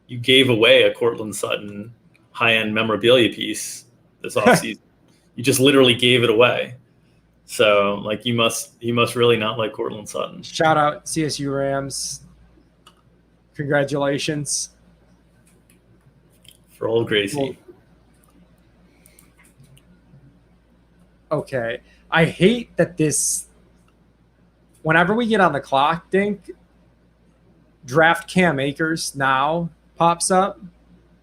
You gave away a Cortland Sutton high-end memorabilia piece this offseason. You just literally gave it away. So like you must really not like Cortland Sutton. Shout out CSU Rams. Congratulations. For old Gracie. Okay. I hate that whenever we get on the clock, Dink, draft Cam Akers now pops up.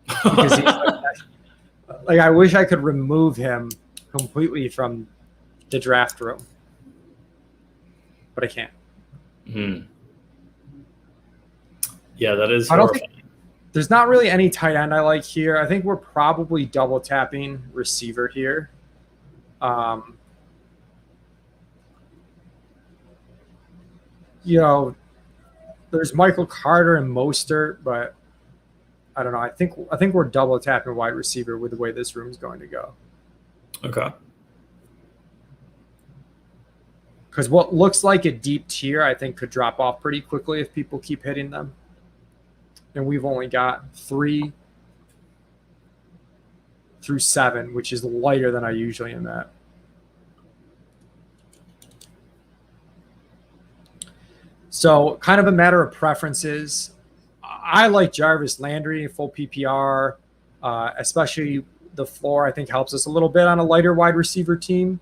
Because he's like I wish I could remove him completely from the draft room. But I can't. Mm-hmm. Yeah, that is horrifying. There's not really any tight end I like here. I think we're probably double tapping receiver here. You know, there's Michael Carter and Mostert, but I don't know. I think we're double tapping wide receiver with the way this room is going to go. Okay. Because what looks like a deep tier, I think, could drop off pretty quickly if people keep hitting them. And we've only got 3 through 7, which is lighter than I usually am at. So kind of a matter of preferences. I like Jarvis Landry, full PPR, especially the floor, I think, helps us a little bit on a lighter wide receiver team.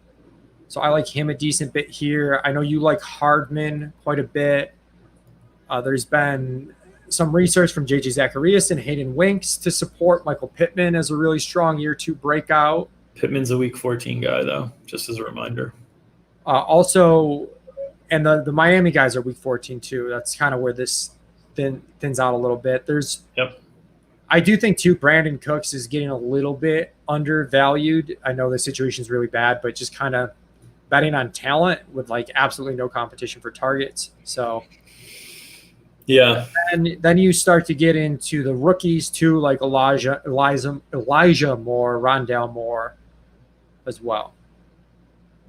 So I like him a decent bit here. I know you like Hardman quite a bit. There's been some research from J.J. Zacharias and Hayden Winks to support Michael Pittman as a really strong year 2 breakout. Pittman's a week 14 guy, though, just as a reminder. Also, and the Miami guys are week 14 too. That's kind of where this thins out a little bit. I do think too, Brandon Cooks is getting a little bit undervalued. I know the situation's really bad, but just kind of betting on talent with like absolutely no competition for targets. So yeah. And then you start to get into the rookies too, like Elijah Moore, Rondale Moore as well.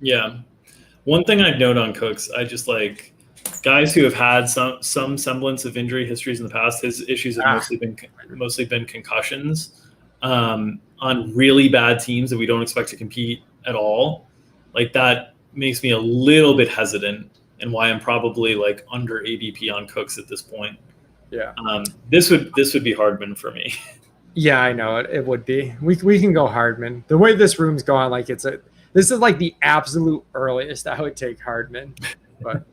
Yeah. One thing I'd note on Cooks, I just like guys who have had some semblance of injury histories in the past. His issues have mostly been concussions on really bad teams that we don't expect to compete at all. Like that makes me a little bit hesitant, and why I'm probably like under ADP on Cooks at this point. Yeah. This would be Hardman for me. Yeah, I know it would be. We can go Hardman. The way this room's going, like this is like the absolute earliest I would take Hardman. But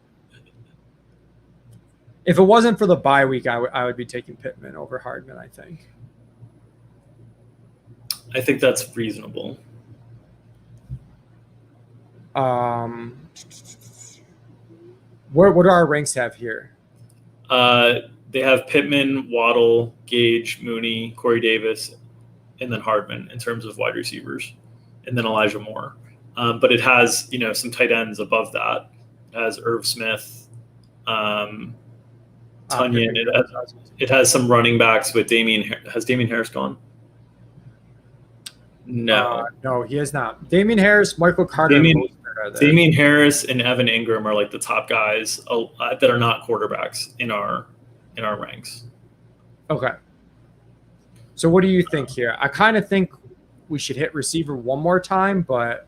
if it wasn't for the bye week, I would be taking Pittman over Hardman, I think. I think that's reasonable. What do our ranks have here? They have Pittman, Waddle, Gage, Mooney, Corey Davis, and then Hardman in terms of wide receivers, and then Elijah Moore. But it has, some tight ends above that. It has Irv Smith, Tunyon. It has some running backs with Damian. Has Damian Harris gone? No. No, he has not. Damian Harris, Michael Carter. Damian Harris and Evan Ingram are like the top guys that are not quarterbacks in our ranks. Okay. So what do you think here? I kind of think we should hit receiver one more time, but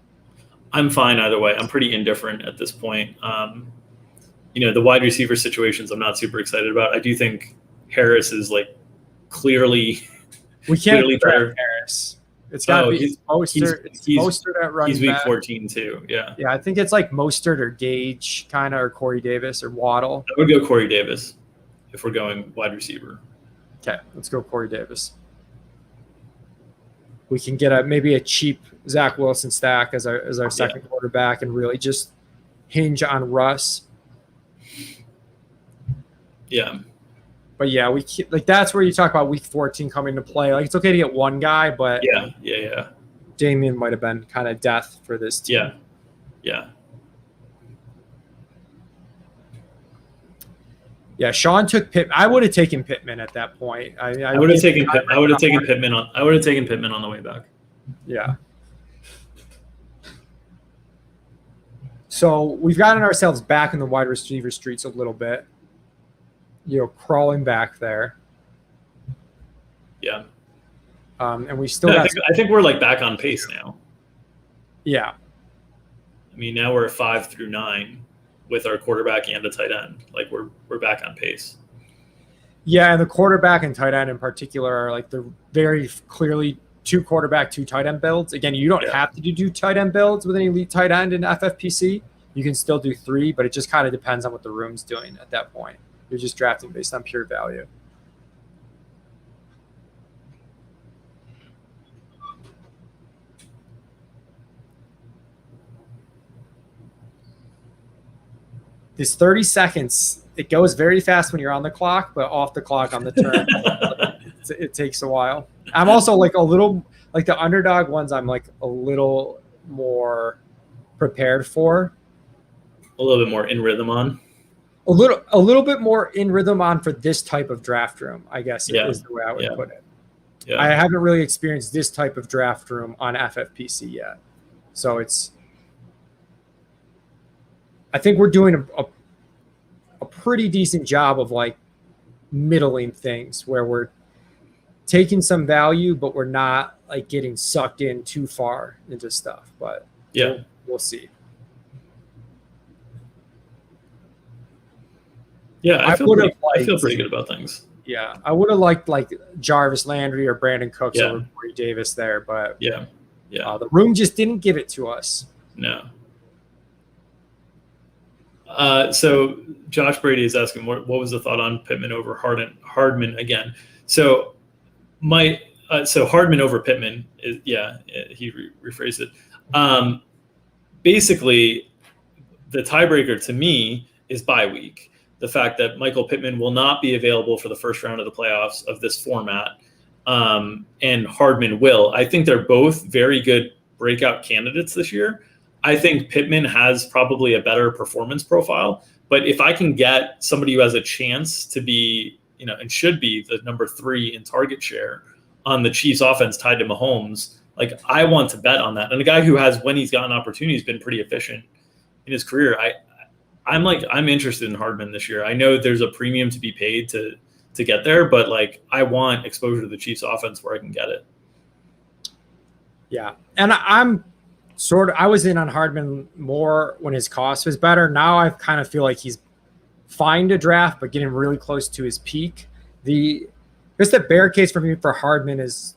I'm fine either way. I'm pretty indifferent at this point. The wide receiver situations I'm not super excited about. I do think Harris is like clearly We can't clearly draft better. Harris. It's got to be Mostert. It's Mostert at running He's week back. 14 too. Yeah. Yeah, I think it's like Mostert or Gage kind of, or Corey Davis or Waddle. I would go Corey Davis if we're going wide receiver. Okay, let's go Corey Davis. We can get maybe a cheap Zach Wilson stack as our second quarterback and really just hinge on Russ. Yeah. But yeah, that's where you talk about week 14 coming to play. Like, it's okay to get one guy, but yeah. Damian might have been kind of death for this team. Yeah. Yeah, Sean took Pittman. I would have taken Pittman at that point. I would have taken Pittman on the way back. Yeah. So we've gotten ourselves back in the wide receiver streets a little bit. Crawling back there. Yeah. And we still I think we're like back on pace now. Yeah. I mean, now we're at 5 through 9 with our quarterback and a tight end. Like we're back on pace. Yeah, and the quarterback and tight end in particular are like the very clearly 2 quarterback, 2 tight end builds. Again, you don't have to do tight end builds with an elite tight end in FFPC. You can still do 3, but it just kind of depends on what the room's doing at that point. You're just drafting based on pure value. This 30 seconds, it goes very fast when you're on the clock, but off the clock on the turn, it takes a while. I'm also like a little, like the underdog ones, I'm like a little more prepared for. A little bit more in rhythm on. A little bit more in rhythm on for this type of draft room, I guess is the way I would put it. Yeah. I haven't really experienced this type of draft room on FFPC yet. So I think we're doing a pretty decent job of like middling things where we're taking some value, but we're not like getting sucked in too far into stuff. But we'll see. Yeah, I feel pretty good about things. Yeah, I would have liked like Jarvis Landry or Brandon Cooks over Corey Davis there, but the room just didn't give it to us. No. So Josh Brady is asking, what was the thought on Pittman over Hardman again? So Hardman over Pittman is he rephrased it. Basically, the tiebreaker to me is bye week. The fact that Michael Pittman will not be available for the first round of the playoffs of this format, and Hardman will. I think they're both very good breakout candidates this year. I think Pittman has probably a better performance profile, but if I can get somebody who has a chance to be, and should be the number 3 in target share on the Chiefs offense tied to Mahomes, like I want to bet on that. And a guy who has, when he's gotten opportunities, been pretty efficient in his career. I'm interested in Hardman this year. I know there's a premium to be paid to get there, but like I want exposure to the Chiefs offense where I can get it. Yeah. And I was in on Hardman more when his cost was better. Now I kind of feel like he's fine to draft, but getting really close to his peak. The bear case for me for Hardman is,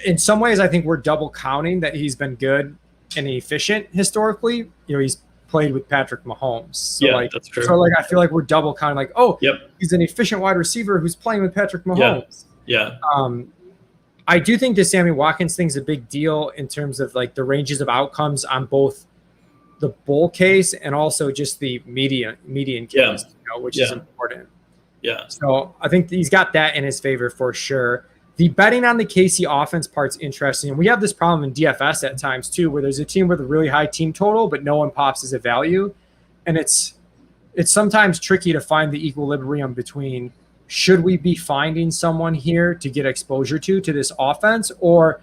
in some ways, I think we're double counting that he's been good and efficient historically. He's played with Patrick Mahomes. So that's true. So I feel like we're double counting. Like, he's an efficient wide receiver who's playing with Patrick Mahomes. Yeah. I do think the Sammy Watkins thing's a big deal in terms of like the ranges of outcomes on both the bull case and also just the median case, which is important. Yeah. So I think he's got that in his favor for sure. The betting on the KC offense part's interesting. And we have this problem in DFS at times too, where there's a team with a really high team total, but no one pops as a value. And it's sometimes tricky to find the equilibrium between, should we be finding someone here to get exposure to this offense, or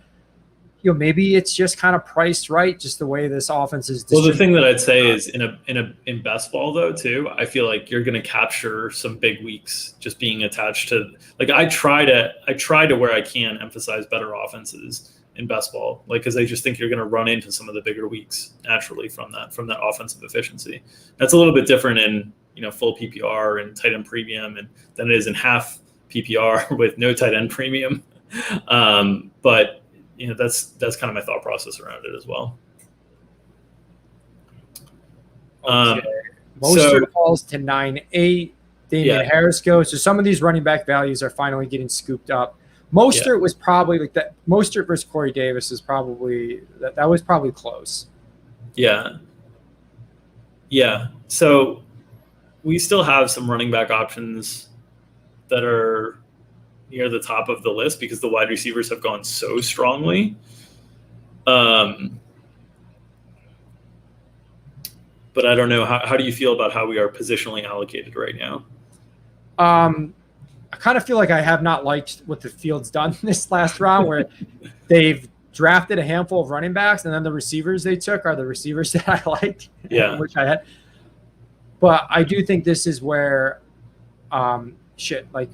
maybe it's just kind of priced right, just the way this offense is distributed. Well, the thing that I'd say is in best ball though too, I feel like you're going to capture some big weeks just being attached to, like I try to where I can emphasize better offenses in best ball, like because I just think you're going to run into some of the bigger weeks naturally from that offensive efficiency. That's a little bit different full PPR and tight end premium, and than it is in half PPR with no tight end premium. But that's kind of my thought process around it as well. Okay. Mostert falls to 9.8. Damian Harris goes. So some of these running back values are finally getting scooped up. Mostert was probably like that. Mostert versus Corey Davis is probably that was probably close. Yeah. Yeah. So we still have some running back options that are near the top of the list because the wide receivers have gone so strongly. But I don't know. How do you feel about how we are positionally allocated right now? I kind of feel like I have not liked what the field's done this last round, where they've drafted a handful of running backs, and then the receivers they took are the receivers that I liked, which I had. But I do think this is where, like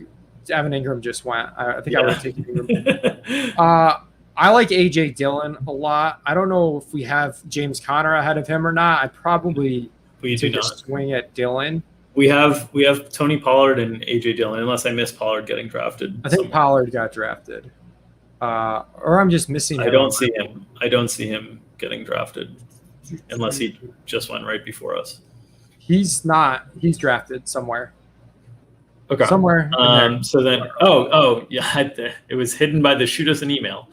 Evan Ingram just went. I think I would have taken Ingram. I like A.J. Dillon a lot. I don't know if we have James Conner ahead of him or not. I probably take a swing at Dillon. We have Tony Pollard and A.J. Dillon, unless I miss Pollard getting drafted. I think Pollard got drafted. Or I'm just missing him. I don't see him getting drafted unless he just went right before us. He's not. He's drafted somewhere. Okay. Somewhere. So then, it was hidden by the shoot us an email.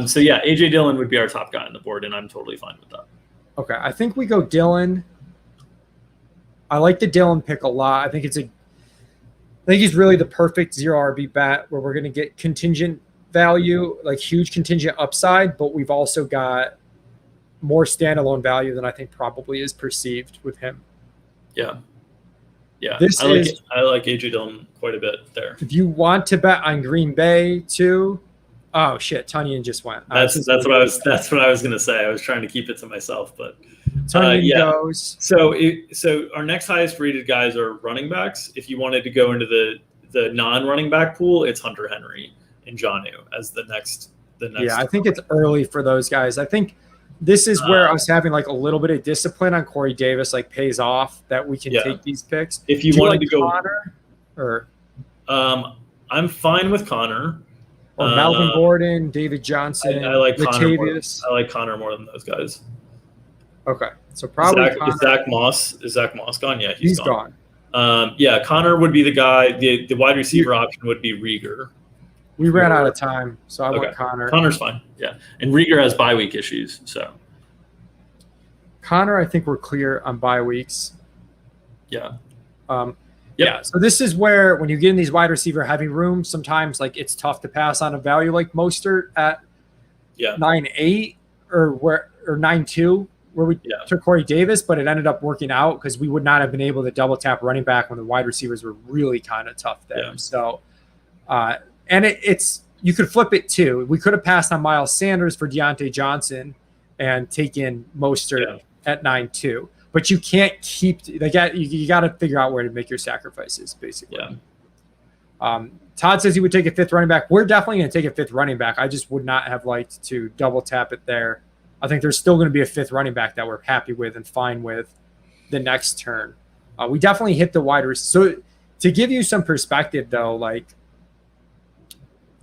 So yeah, A.J. Dillon would be our top guy on the board, and I'm totally fine with that. Okay, I think we go Dillon. I like the Dillon pick a lot. I think he's really the perfect zero RB bet where we're going to get contingent value, like huge contingent upside, but we've also got more standalone value than I think probably is perceived with him. Yeah. Yeah. I like A.J. Dillon quite a bit there. If you want to bet on Green Bay too, oh shit, Tunyon just went. That's what I was going to say. I was trying to keep it to myself, but Tunyon goes. So our next highest rated guys are running backs. If you wanted to go into the non-running back pool, it's Hunter Henry and Jonnu as the next. Yeah, I think it's early for those guys. I think this is where us having like a little bit of discipline on Corey Davis like pays off, that we can take these picks. If you wanted to go Connor, or I'm fine with Connor. Or Melvin Gordon, David Johnson. I like Latavius. Connor. I like Connor more than those guys. Okay, so probably is Zach Moss gone? Yeah, he's gone. Connor would be the guy. The wide receiver option would be Rieger. We ran out of time, so I want Connor. Connor's fine. Yeah, and Rieger has bye week issues, so Connor, I think we're clear on bye weeks. Yeah. Yeah, so this is where when you get in these wide receiver heavy rooms, sometimes like it's tough to pass on a value like Mostert at 9.8 or 9.2, where we took Corey Davis, but it ended up working out because we would not have been able to double tap running back when the wide receivers were really kind of tough there. Yeah. So, and it's you could flip it too. We could have passed on Miles Sanders for Deontay Johnson and taken Mostert at 9.2. But you can't keep you got to figure out where to make your sacrifices, basically. Yeah. Todd says he would take a fifth running back. We're definitely going to take a fifth running back. I just would not have liked to double tap it there. I think there's still going to be a fifth running back that we're happy with and fine with the next turn. We definitely hit the wide receiver. So to give you some perspective, though, like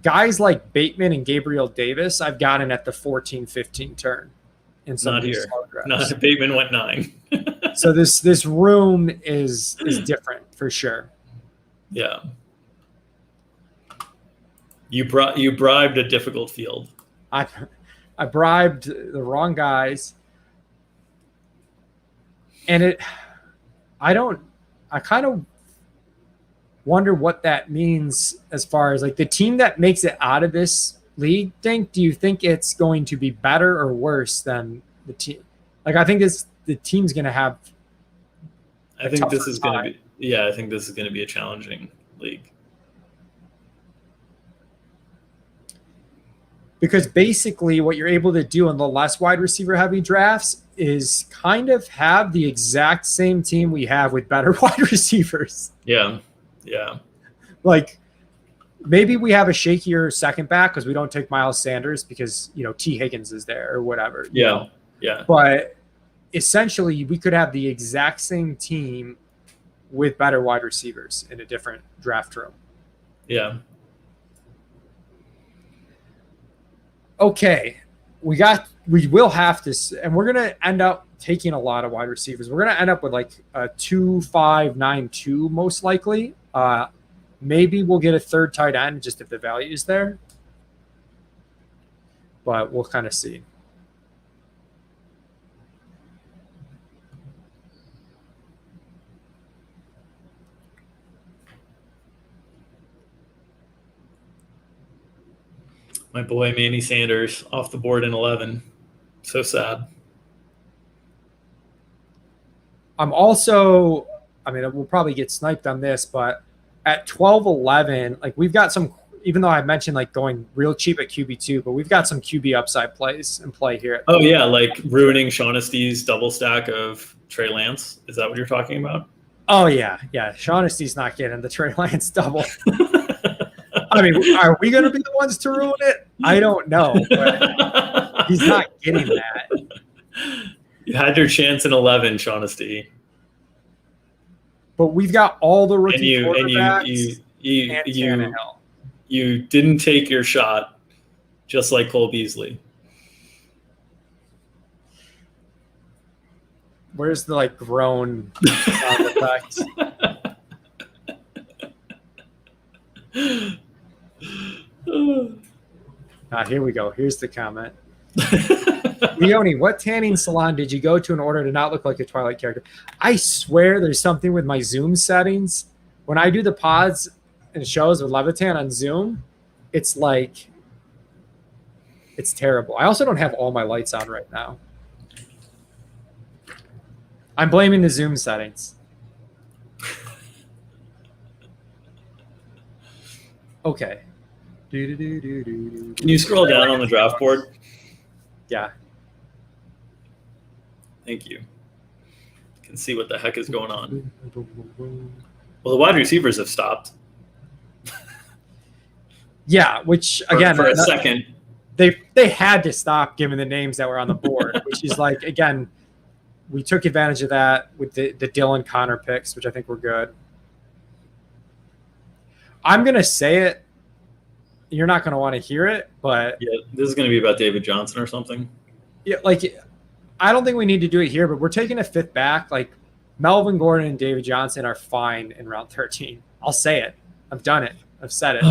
guys like Bateman and Gabriel Davis, I've gotten at the 14-15 turn. Not here. Bateman went 9. So this room is different for sure. Yeah. You bribed a difficult field. I bribed the wrong guys. And I kind of wonder what that means as far as like the team that makes it out of this league. Do you think it's going to be better or worse than the team? Like, I think the team's going to have. I think this is going to be. Yeah, I think this is going to be a challenging league. Because basically, what you're able to do in the less wide receiver heavy drafts is kind of have the exact same team we have with better wide receivers. Yeah, yeah. Like, maybe we have a shakier second back because we don't take Miles Sanders because, T. Higgins is there or whatever. Yeah. But essentially, we could have the exact same team with better wide receivers in a different draft room. Yeah. Okay. We will have to, and we're going to end up taking a lot of wide receivers. We're going to end up with like a 2-5-9-2 most likely. Maybe we'll get a third tight end just if the value is there. But we'll kind of see. My boy Manny Sanders off the board in 11. So sad. I'm also, I mean, we'll probably get sniped on this, but at 12-11, like we've got some, even though I mentioned like going real cheap at QB2, but we've got some QB upside plays in play here. Oh yeah, like ruining Shaughnesty's double stack of Trey Lance. Is that what you're talking about? Oh yeah. Shaughnesty's not getting the Trey Lance double. I mean, are we going to be the ones to ruin it? I don't know, but he's not getting that. You had your chance in 11, Shaughnessy. But we've got all the rookie quarterbacks and Tannehill. You didn't take your shot, just like Cole Beasley. Where's the like groan sound effect? Here we go. Here's the comment. Leone, what tanning salon did you go to in order to not look like a Twilight character? I swear there's something with my Zoom settings. When I do the pods and shows with Levitan on Zoom, it's like, it's terrible. I also don't have all my lights on right now. I'm blaming the Zoom settings. Okay. Can you scroll down on the draft board? Yeah. Thank you. Can see what the heck is going on. Well, the wide receivers have stopped. Yeah, which again, for a second, they had to stop given the names that were on the board, which is like, again, we took advantage of that with the Dylan Connor picks, which I think were good. I'm gonna say it. You're not gonna want to hear it, but yeah, this is gonna be about David Johnson or something. Yeah, like I don't think we need to do it here, but we're taking a fifth back. Like Melvin Gordon and David Johnson are fine in round 13. I'll say it. I've done it. I've said it.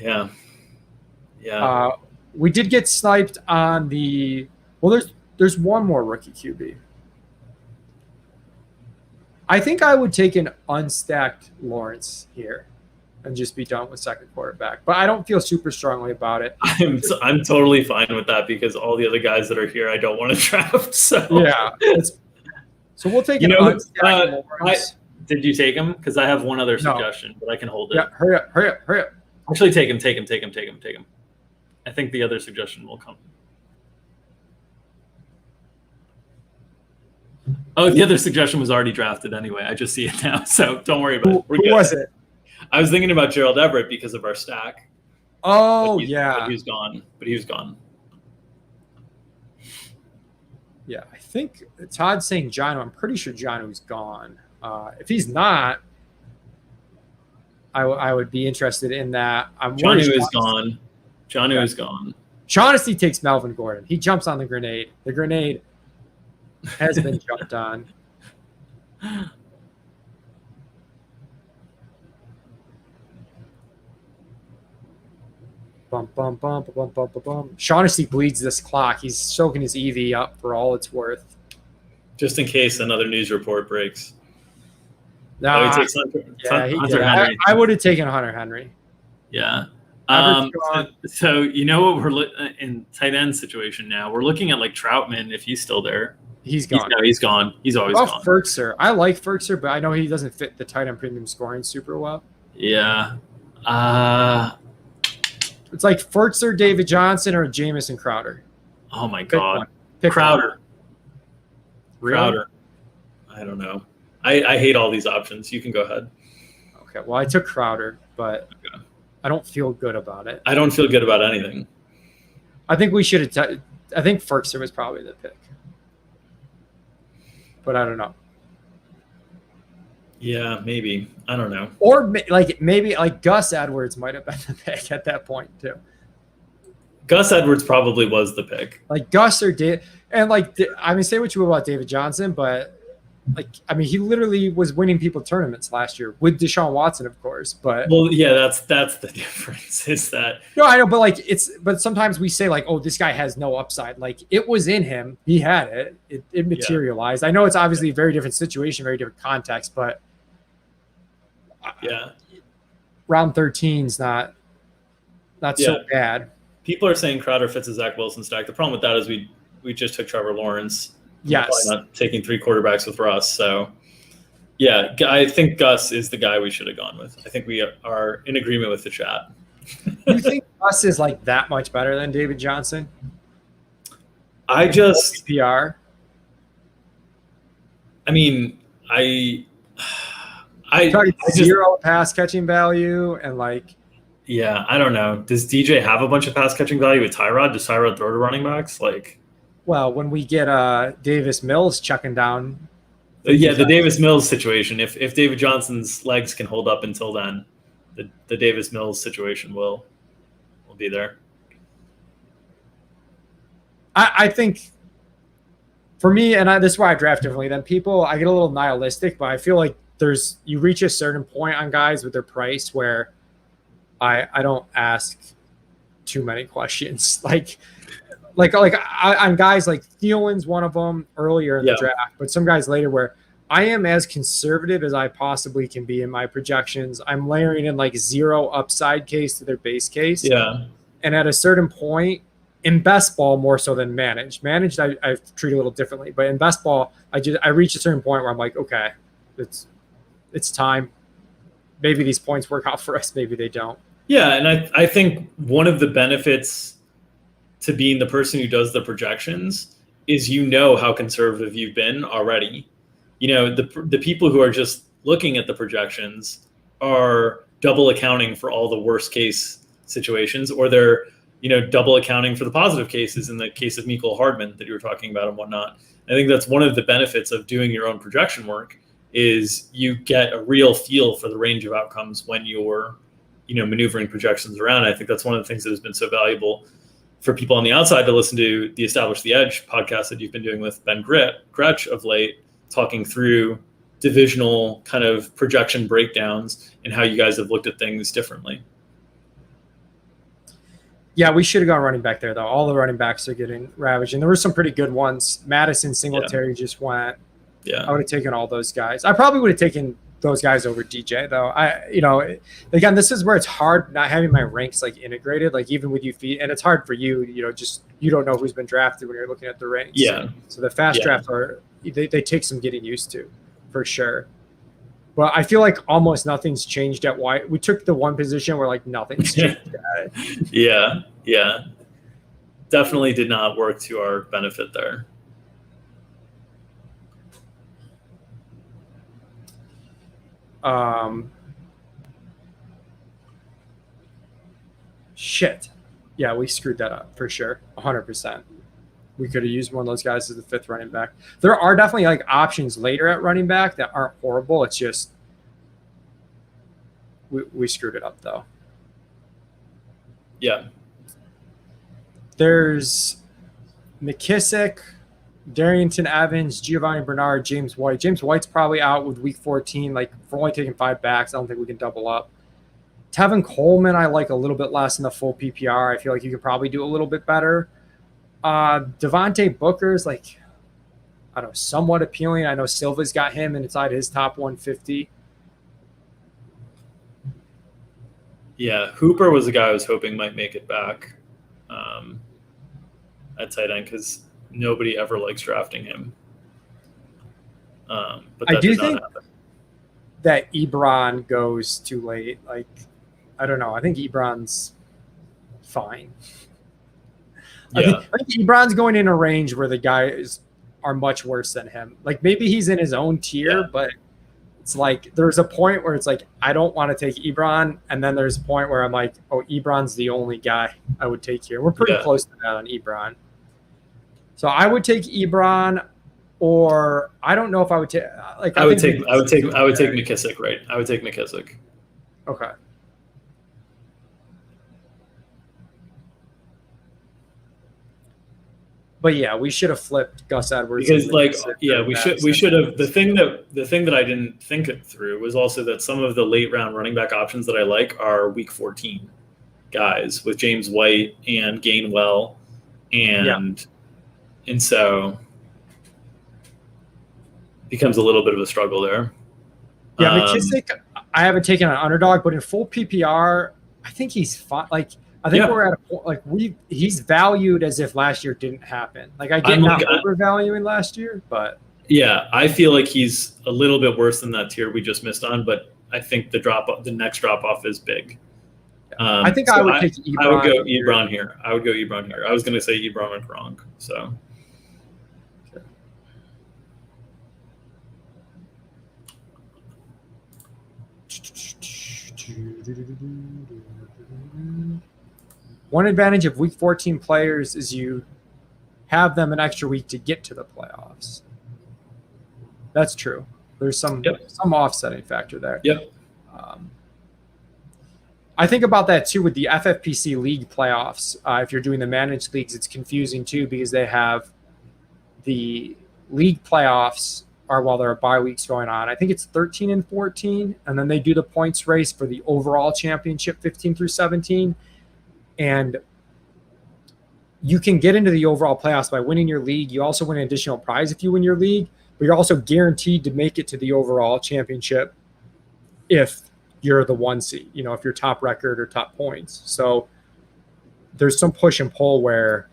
Yeah. We did get sniped on the. Well, there's one more rookie QB. I think I would take an unstacked Lawrence here and just be done with second quarterback. But I don't feel super strongly about it. I'm totally fine with that because all the other guys that are here I don't want to draft. So yeah. So we'll take an unstacked Lawrence. Did you take him? Because I have one other suggestion, but I can hold it. Yeah, hurry up. Actually, take him. I think the other suggestion will come. Oh, the other suggestion was already drafted anyway. I just see it now, so don't worry about it. Who was it? I was thinking about Gerald Everett because of our stack. Oh, But he was gone. Yeah, I think Todd's saying Jono. I'm pretty sure Jono's gone. If he's not, I would be interested in that. Jono is gone. Jono is gone. Shaughnessy takes Melvin Gordon. He jumps on the grenade. The grenade has been jumped on. Bum, bum, bum, bum, bum, bum, bum. Shaughnessy bleeds this clock. He's soaking his EV up for all it's worth. Just in case another news report breaks. Nah, he takes Hunter Henry. I would have taken Hunter Henry. Yeah. So you know what we're in tight end situation now. We're looking at like Troutman if he's still there. He's gone. He's gone. He's always gone. Fertzer. I like Fertzer, but I know he doesn't fit the tight end premium scoring super well. Yeah. It's like Fertzer, David Johnson, or Jamison Crowder. Oh my God. Pick Crowder. Really? Crowder. I don't know. I hate all these options. You can go ahead. Okay. Well, I took Crowder, but I don't feel good about it. I don't feel good about anything. I think we should have. I think Fertzer was probably the pick, but I don't know. Yeah, maybe. I don't know. Or maybe Gus Edwards might have been the pick at that point too. Gus Edwards probably was the pick. Like Gus or Dave, and I mean, say what you will about David Johnson, but he literally was winning people tournaments last year with Deshaun Watson, of course. But yeah, that's the difference. Is that no, I know, but sometimes we say oh, this guy has no upside. Like it was in him, he had it. It materialized. I know it's obviously a very different situation, very different context, but yeah, round 13's not so bad. People are saying Crowder fits a Zach Wilson stack. The problem with that is we just took Trevor Lawrence. Yes. Not taking 3 quarterbacks with Russ. So, yeah, I think Gus is the guy we should have gone with. I think we are in agreement with the chat. You think Gus is that much better than David Johnson? I just PR. I mean, I zero pass catching value and yeah, I don't know. Does DJ have a bunch of pass catching value with Tyrod? Does Tyrod throw to running backs? Well, when we get Davis Mills checking down. Yeah, the Davis Mills situation. If David Johnson's legs can hold up until then, the Davis Mills situation will be there. I think for me, and this is why I draft differently than people, I get a little nihilistic, but I feel like you reach a certain point on guys with their price where I don't ask too many questions. On guys like Thielen's one of them earlier in the draft, but some guys later where I am as conservative as I possibly can be in my projections. I'm layering in 0 upside case to their base case. Yeah. And at a certain point in best ball, more so than managed, I treat a little differently, but in best ball, I reach a certain point where I'm like, okay, it's time. Maybe these points work out for us. Maybe they don't. Yeah. And I think one of the benefits to being the person who does the projections is how conservative you've been already. The people who are just looking at the projections are double accounting for all the worst case situations, or they're double accounting for the positive cases in the case of Mecole Hardman that you were talking about and whatnot. I think that's one of the benefits of doing your own projection work is you get a real feel for the range of outcomes when you're maneuvering projections around. I think that's one of the things that has been so valuable for people on the outside to listen to the Establish the Edge podcast that you've been doing with Ben Gretsch of late, talking through divisional kind of projection breakdowns and how you guys have looked at things differently. Yeah, we should have gone running back there, though. All the running backs are getting ravaged, and there were some pretty good ones. Madison, Singletary just went. Yeah, I would have taken all those guys. I probably would have taken those guys over DJ, though. Again, this is where it's hard not having my ranks integrated, even with you feed, and it's hard for you. You don't know who's been drafted when you're looking at the ranks. Yeah. So the fast draft they take some getting used to, for sure. But I feel like almost nothing's changed at wide. We took the one position where nothing's changed. Yeah. Definitely did not work to our benefit there. Shit. Yeah, we screwed that up for sure. 100%. We could have used one of those guys as the 5th running back. There are definitely options later at running back that aren't horrible. It's just we screwed it up though. Yeah. There's McKissick, Darrington Evans, Giovanni Bernard, James White. James White's probably out with week 14. For only taking 5 backs, I don't think we can double up. Tevin Coleman, I like a little bit less in the full PPR. I feel like you could probably do a little bit better. Devontae Booker's I don't know, somewhat appealing. I know Silva's got him inside his top 150. Yeah, Hooper was the guy I was hoping might make it back at tight end because nobody ever likes drafting him. But that I do did not think happen. That Ebron goes too late. I don't know. I think Ebron's fine. Yeah. I think Ebron's going in a range where the guys are much worse than him. Maybe he's in his own tier, but it's there's a point where it's I don't want to take Ebron, and then there's a point where I'm oh, Ebron's the only guy I would take here. We're pretty close to that on Ebron. So I would take Ebron. or I don't know if I would take. Like I would take McKissick. McKissick, right? I would take McKissick. Okay. But yeah, we should have flipped Gus Edwards because we should have. The thing that I didn't think it through was also that some of the late round running back options that I like are week 14 guys with James White and Gainwell, and so becomes a little bit of a struggle there. Yeah, McKissick, I haven't taken an underdog, but in full PPR, I think he's fine. Like, I think we're at a point, like he's valued as if last year didn't happen. Like, I get not overvaluing last year, but yeah, I feel like he's a little bit worse than that tier we just missed on, but I think the next drop off is big. I think I would take Ebron. I would go Ebron here. I was going to say Ebron and Gronk. So. One advantage of week 14 players is you have them an extra week to get to the playoffs. That's true. There's some offsetting factor there. Yep. I think about that too with the FFPC league playoffs. If you're doing the managed leagues, it's confusing too because they have the league playoffs are while there are bye weeks going on. I think it's 13 and 14, and then they do the points race for the overall championship 15 through 17. And you can get into the overall playoffs by winning your league. You also win an additional prize if you win your league, but you're also guaranteed to make it to the overall championship if you're the 1 seed, if you're top record or top points. So there's some push and pull where.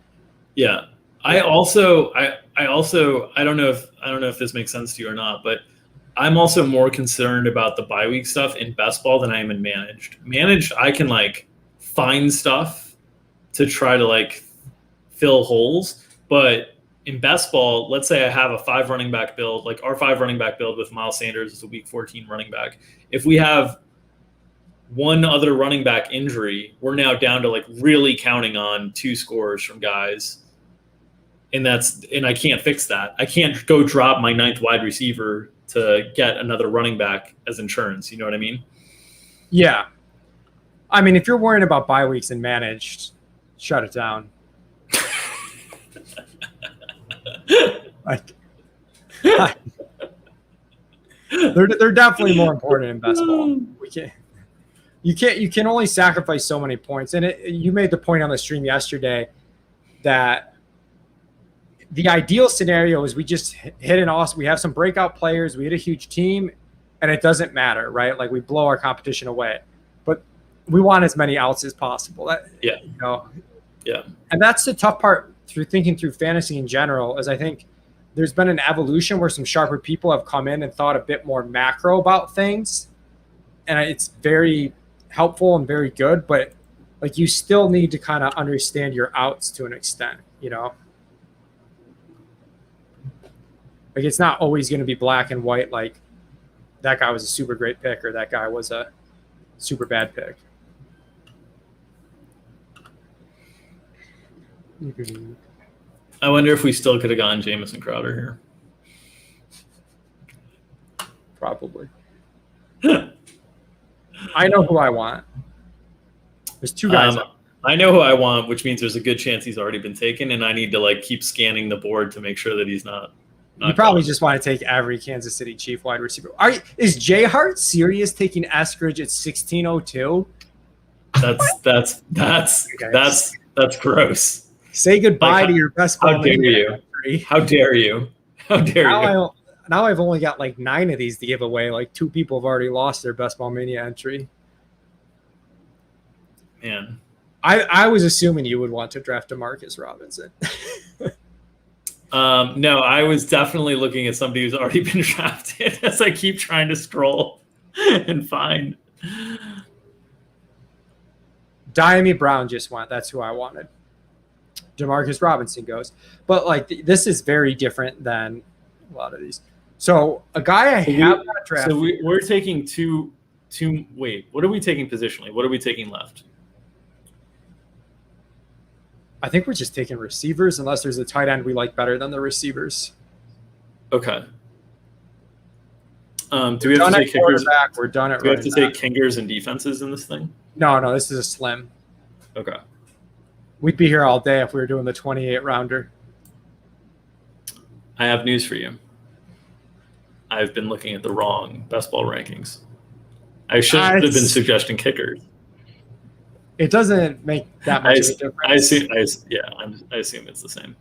Yeah. I also I don't know if this makes sense to you or not, but I'm also more concerned about the bye week stuff in best ball than I am in managed. Managed, I can find stuff to try to fill holes, but in best ball, let's say I have a 5 running back build, like our 5 running back build with Miles Sanders as a week 14 running back. If we have one other running back injury, we're now down to really counting on 2 scores from guys. And I can't fix that. I can't go drop my 9th wide receiver to get another running back as insurance. You know what I mean? Yeah. I mean, if you're worrying about bye weeks and managed, shut it down. They're definitely more important in best ball. You can only sacrifice so many points. And you made the point on the stream yesterday that the ideal scenario is we just hit an awesome. We have some breakout players. We hit a huge team, and it doesn't matter, right? Like we blow our competition away, but we want as many outs as possible. Yeah. And that's the tough part through thinking through fantasy in general. Is I think there's been an evolution where some sharper people have come in and thought a bit more macro about things, and it's very helpful and very good. But you still need to kind of understand your outs to an extent, it's not always going to be black and white. Like that guy was a super great pick or that guy was a super bad pick. I wonder if we still could have gone Jamison Crowder here. Probably. I know who I want. There's 2 guys. I know who I want, which means there's a good chance he's already been taken, and I need to keep scanning the board to make sure that he's not. You probably just want to take every Kansas City Chief wide receiver. Is J Hart serious taking Eskridge at 1602? That's gross. Say goodbye to your best ball. How dare you? How dare you? How dare you? Now I've only got 9 of these to give away. 2 people have already lost their Best Ball Mania entry. Man. I was assuming you would want to draft DeMarcus Robinson. No, I was definitely looking at somebody who's already been drafted as I keep trying to scroll and find. Diami Brown just went. That's who I wanted. DeMarcus Robinson goes. But this is very different than a lot of these. So a guy I have not drafted. So we're taking two. Wait, what are we taking positionally? What are we taking left? I think we're just taking receivers unless there's a tight end we like better than the receivers. Okay. Do we have to take kickers? We're done at Do we have to running take kickers and defenses in this thing? No, this is a slim. Okay. We'd be here all day if we were doing the 28 rounder. I have news for you. I've been looking at the wrong best ball rankings. I should have been suggesting kickers. It doesn't make that much of a difference. I assume it's the same.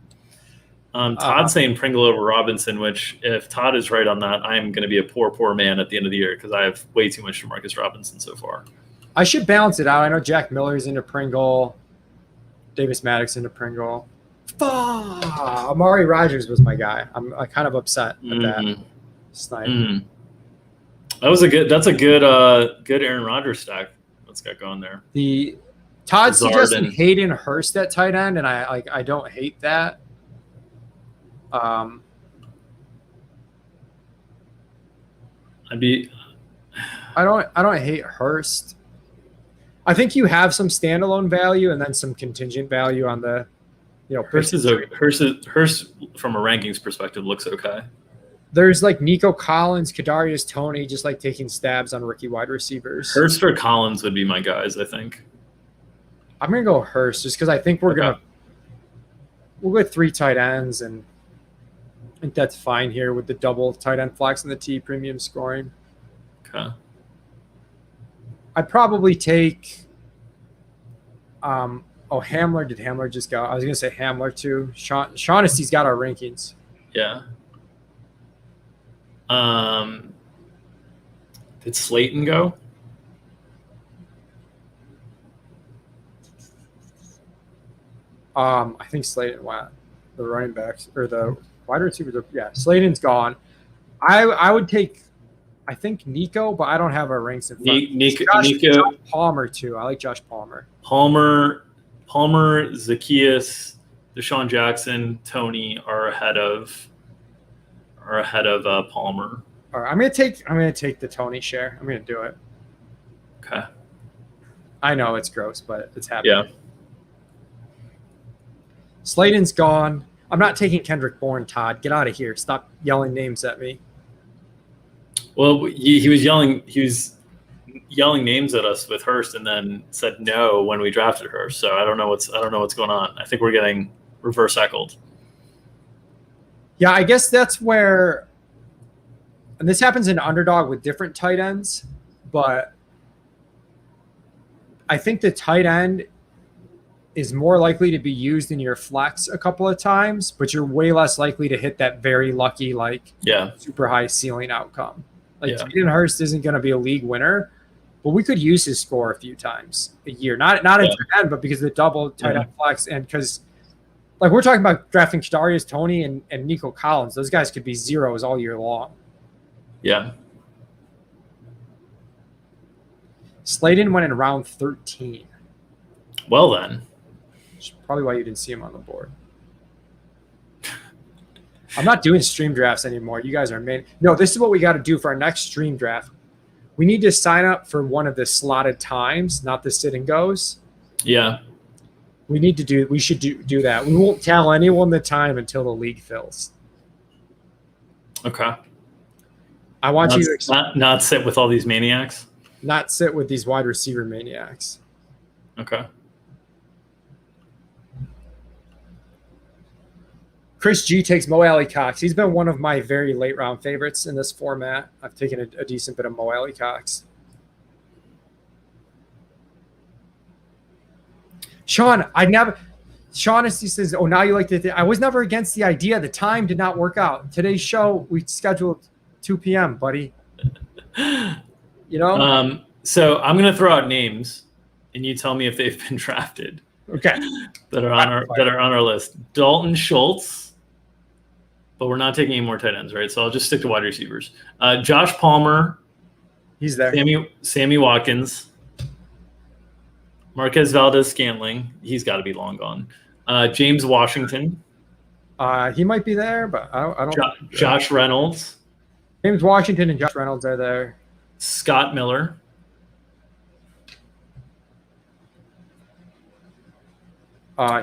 Todd's saying Pringle over Robinson, which if Todd is right on that, I'm going to be a poor man at the end of the year because I have way too much Demarcus Robinson so far. I should balance it out. I know Jack Miller's into Pringle. Davis Maddox into Pringle. Amari Rogers was my guy. I'm kind of upset at that. Snipe. That's a good Aaron Rodgers stack. Let's get going there. Todd suggested Hayden Hurst at tight end, and I don't hate that. I don't hate Hurst. I think you have some standalone value and then some contingent value on the, Hurst from a rankings perspective looks okay. There's like Nico Collins, Kadarius Toney, just like taking stabs on rookie wide receivers. Hurst or Collins would be my guys, I think. I'm gonna go Hurst just because I think we'll go 3 tight ends, and I think that's fine here with the double tight end flex and the T premium scoring. Okay. I'd probably take Hamler. Did Hamler just go? I was gonna say Hamler too. Shaughnessy's got our rankings. Yeah. Did Slayton go? I think Slayton went. The running backs or the wide receivers. Yeah, Slayton's gone. I would take. I think Nico, but I don't have our ranks in front. Nico Josh Palmer too. I like Josh Palmer. Palmer, Zacchaeus, Deshaun Jackson, Toney are ahead of Palmer. All right, I'm gonna take the Toney share. I'm gonna do it. Okay. I know it's gross, but it's happening. Yeah. Slayton's gone. I'm not taking Kendrick Bourne, Todd. Get out of here. Stop yelling names at me. Well, he was yelling names at us with Hurst, and then said no when we drafted Hurst. So I don't know what's going on. I think we're getting reverse eckled. Yeah, I guess that's where, and this happens in underdog with different tight ends, but I think the tight end is more likely to be used in your flex a couple of times, but you're way less likely to hit that very lucky, super high ceiling outcome. Hayden Hurst isn't going to be a league winner, but we could use his score a few times a year. Not in tight end, but because of the double tight end flex, and because we're talking about drafting Kadarius Toney and Nico Collins. Those guys could be zeros all year long. Yeah. Slayton went in round 13. Well then. Which is probably why you didn't see him on the board. I'm not doing stream drafts anymore. You guys are No, this is what we got to do for our next stream draft. We need to sign up for one of the slotted times, not the sit and goes. Yeah. We should do that. We won't tell anyone the time until the league fills. Okay. I want you to not sit with all these maniacs. Not sit with these wide receiver maniacs. Okay. Chris G takes Mo Alley Cox. He's been one of my very late round favorites in this format. I've taken a decent bit of Mo Alley Cox. Shaughnessy says, now you like I was never against the idea. The time did not work out. Today's show, we scheduled 2 p.m., buddy. So I'm going to throw out names, and you tell me if they've been drafted. Okay. that are on our list. Dalton Schultz, but we're not taking any more tight ends, right? So I'll just stick to wide receivers. Josh Palmer. He's there. Sammy Watkins. Marquez Valdez-Scantling. He's got to be long gone. James Washington. He might be there, but I don't. Josh Reynolds. James Washington and Josh Reynolds are there. Scott Miller.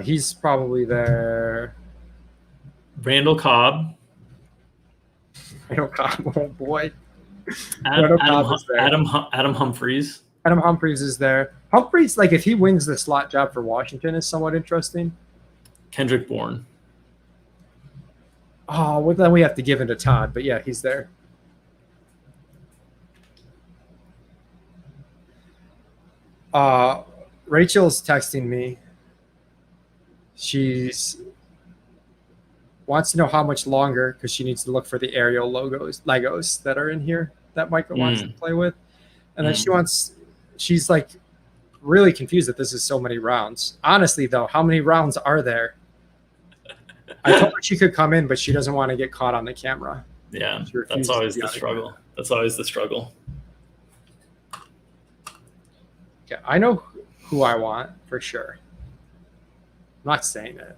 He's probably there. Randall Cobb. Randall Cobb, oh boy. Randall Cobb is there. Adam Humphries. Adam Humphries is there. Humphries, like if he wins the slot job for Washington, is somewhat interesting. Kendrick Bourne. Oh, well, then we have to give it to Todd, but yeah, he's there. Rachel's texting me. She's wants to know how much longer because she needs to look for the aerial Legos that are in here that Micah wants to play with. And then she's like really confused that this is so many rounds. Honestly, though, how many rounds are there? I told her she could come in, but she doesn't want to get caught on the camera. Yeah, that's always the struggle. That's always the struggle. Yeah, I know who I want for sure. I'm not saying it.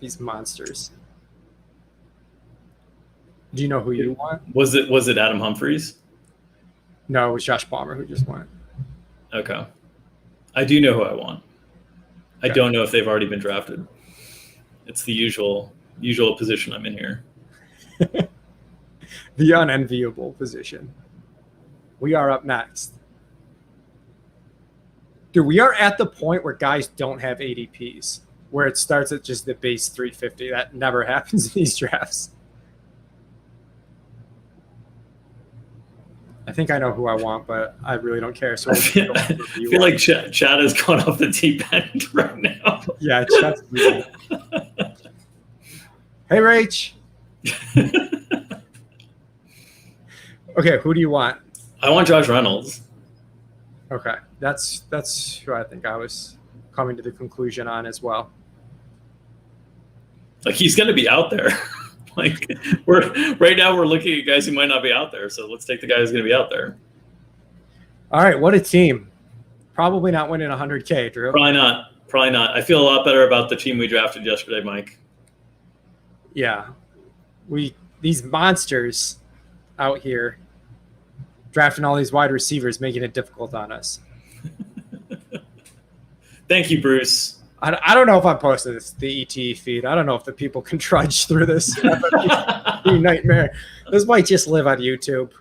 These monsters. Do you know who you want? Was it Adam Humphries? No, it was Josh Palmer who just went. Okay. I do know who I want. I don't know if they've already been drafted. It's the usual position I'm in here. The unenviable position. We are up next. Dude, we are at the point where guys don't have ADPs, where it starts at just the base 350. That never happens in these drafts. I think I know who I want, but I really don't care. So I feel like Chad has gone off the deep end right now. Yeah, Chad's really. Hey, Rach. Okay, who do you want? I want Josh Reynolds. Okay, that's who I think I was coming to the conclusion on as well. Like he's going to be out there. Like right now we're looking at guys who might not be out there. So let's take the guy who's going to be out there. All right, what a team! Probably not winning 100K, Drew. Probably not. I feel a lot better about the team we drafted yesterday, Mike. Yeah, these monsters out here drafting all these wide receivers, making it difficult on us. Thank you, Bruce. I don't know if I'm posting the ET feed. I don't know if the people can trudge through this nightmare. This might just live on YouTube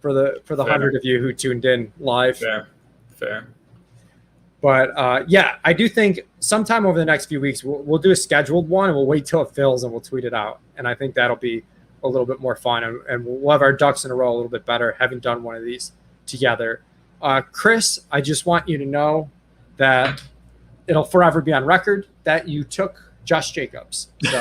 for the 100 of you who tuned in live. Fair. But yeah, I do think sometime over the next few weeks we'll do a scheduled one and we'll wait till it fills and we'll tweet it out. And I think that'll be a little bit more fun and we'll have our ducks in a row a little bit better having done one of these together. Chris, I just want you to know that it'll forever be on record that you took Josh Jacobs. So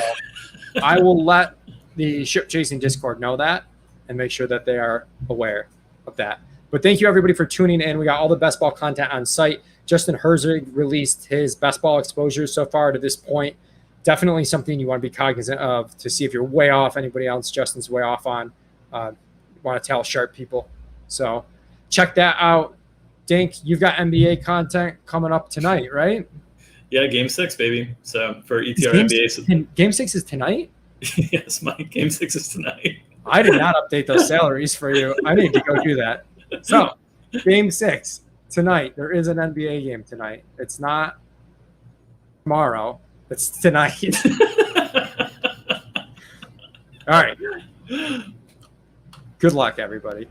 I will let the Ship Chasing Discord know that and make sure that they are aware of that. But thank you, everybody, for tuning in. We got all the best ball content on site. Justin Herzig released his best ball exposure so far to this point. Definitely something you want to be cognizant of to see if you're way off. Anybody else Justin's way off on. Want to tell sharp people. So check that out. Dink, you've got NBA content coming up tonight, right? Yeah, Game 6, baby. So for ETR NBA. Game 6 is tonight? Yes, Mike. Game 6 is tonight. I did not update those salaries for you. I need to go do that. So, Game 6 tonight. There is an NBA game tonight. It's not tomorrow. It's tonight. All right. Good luck, everybody.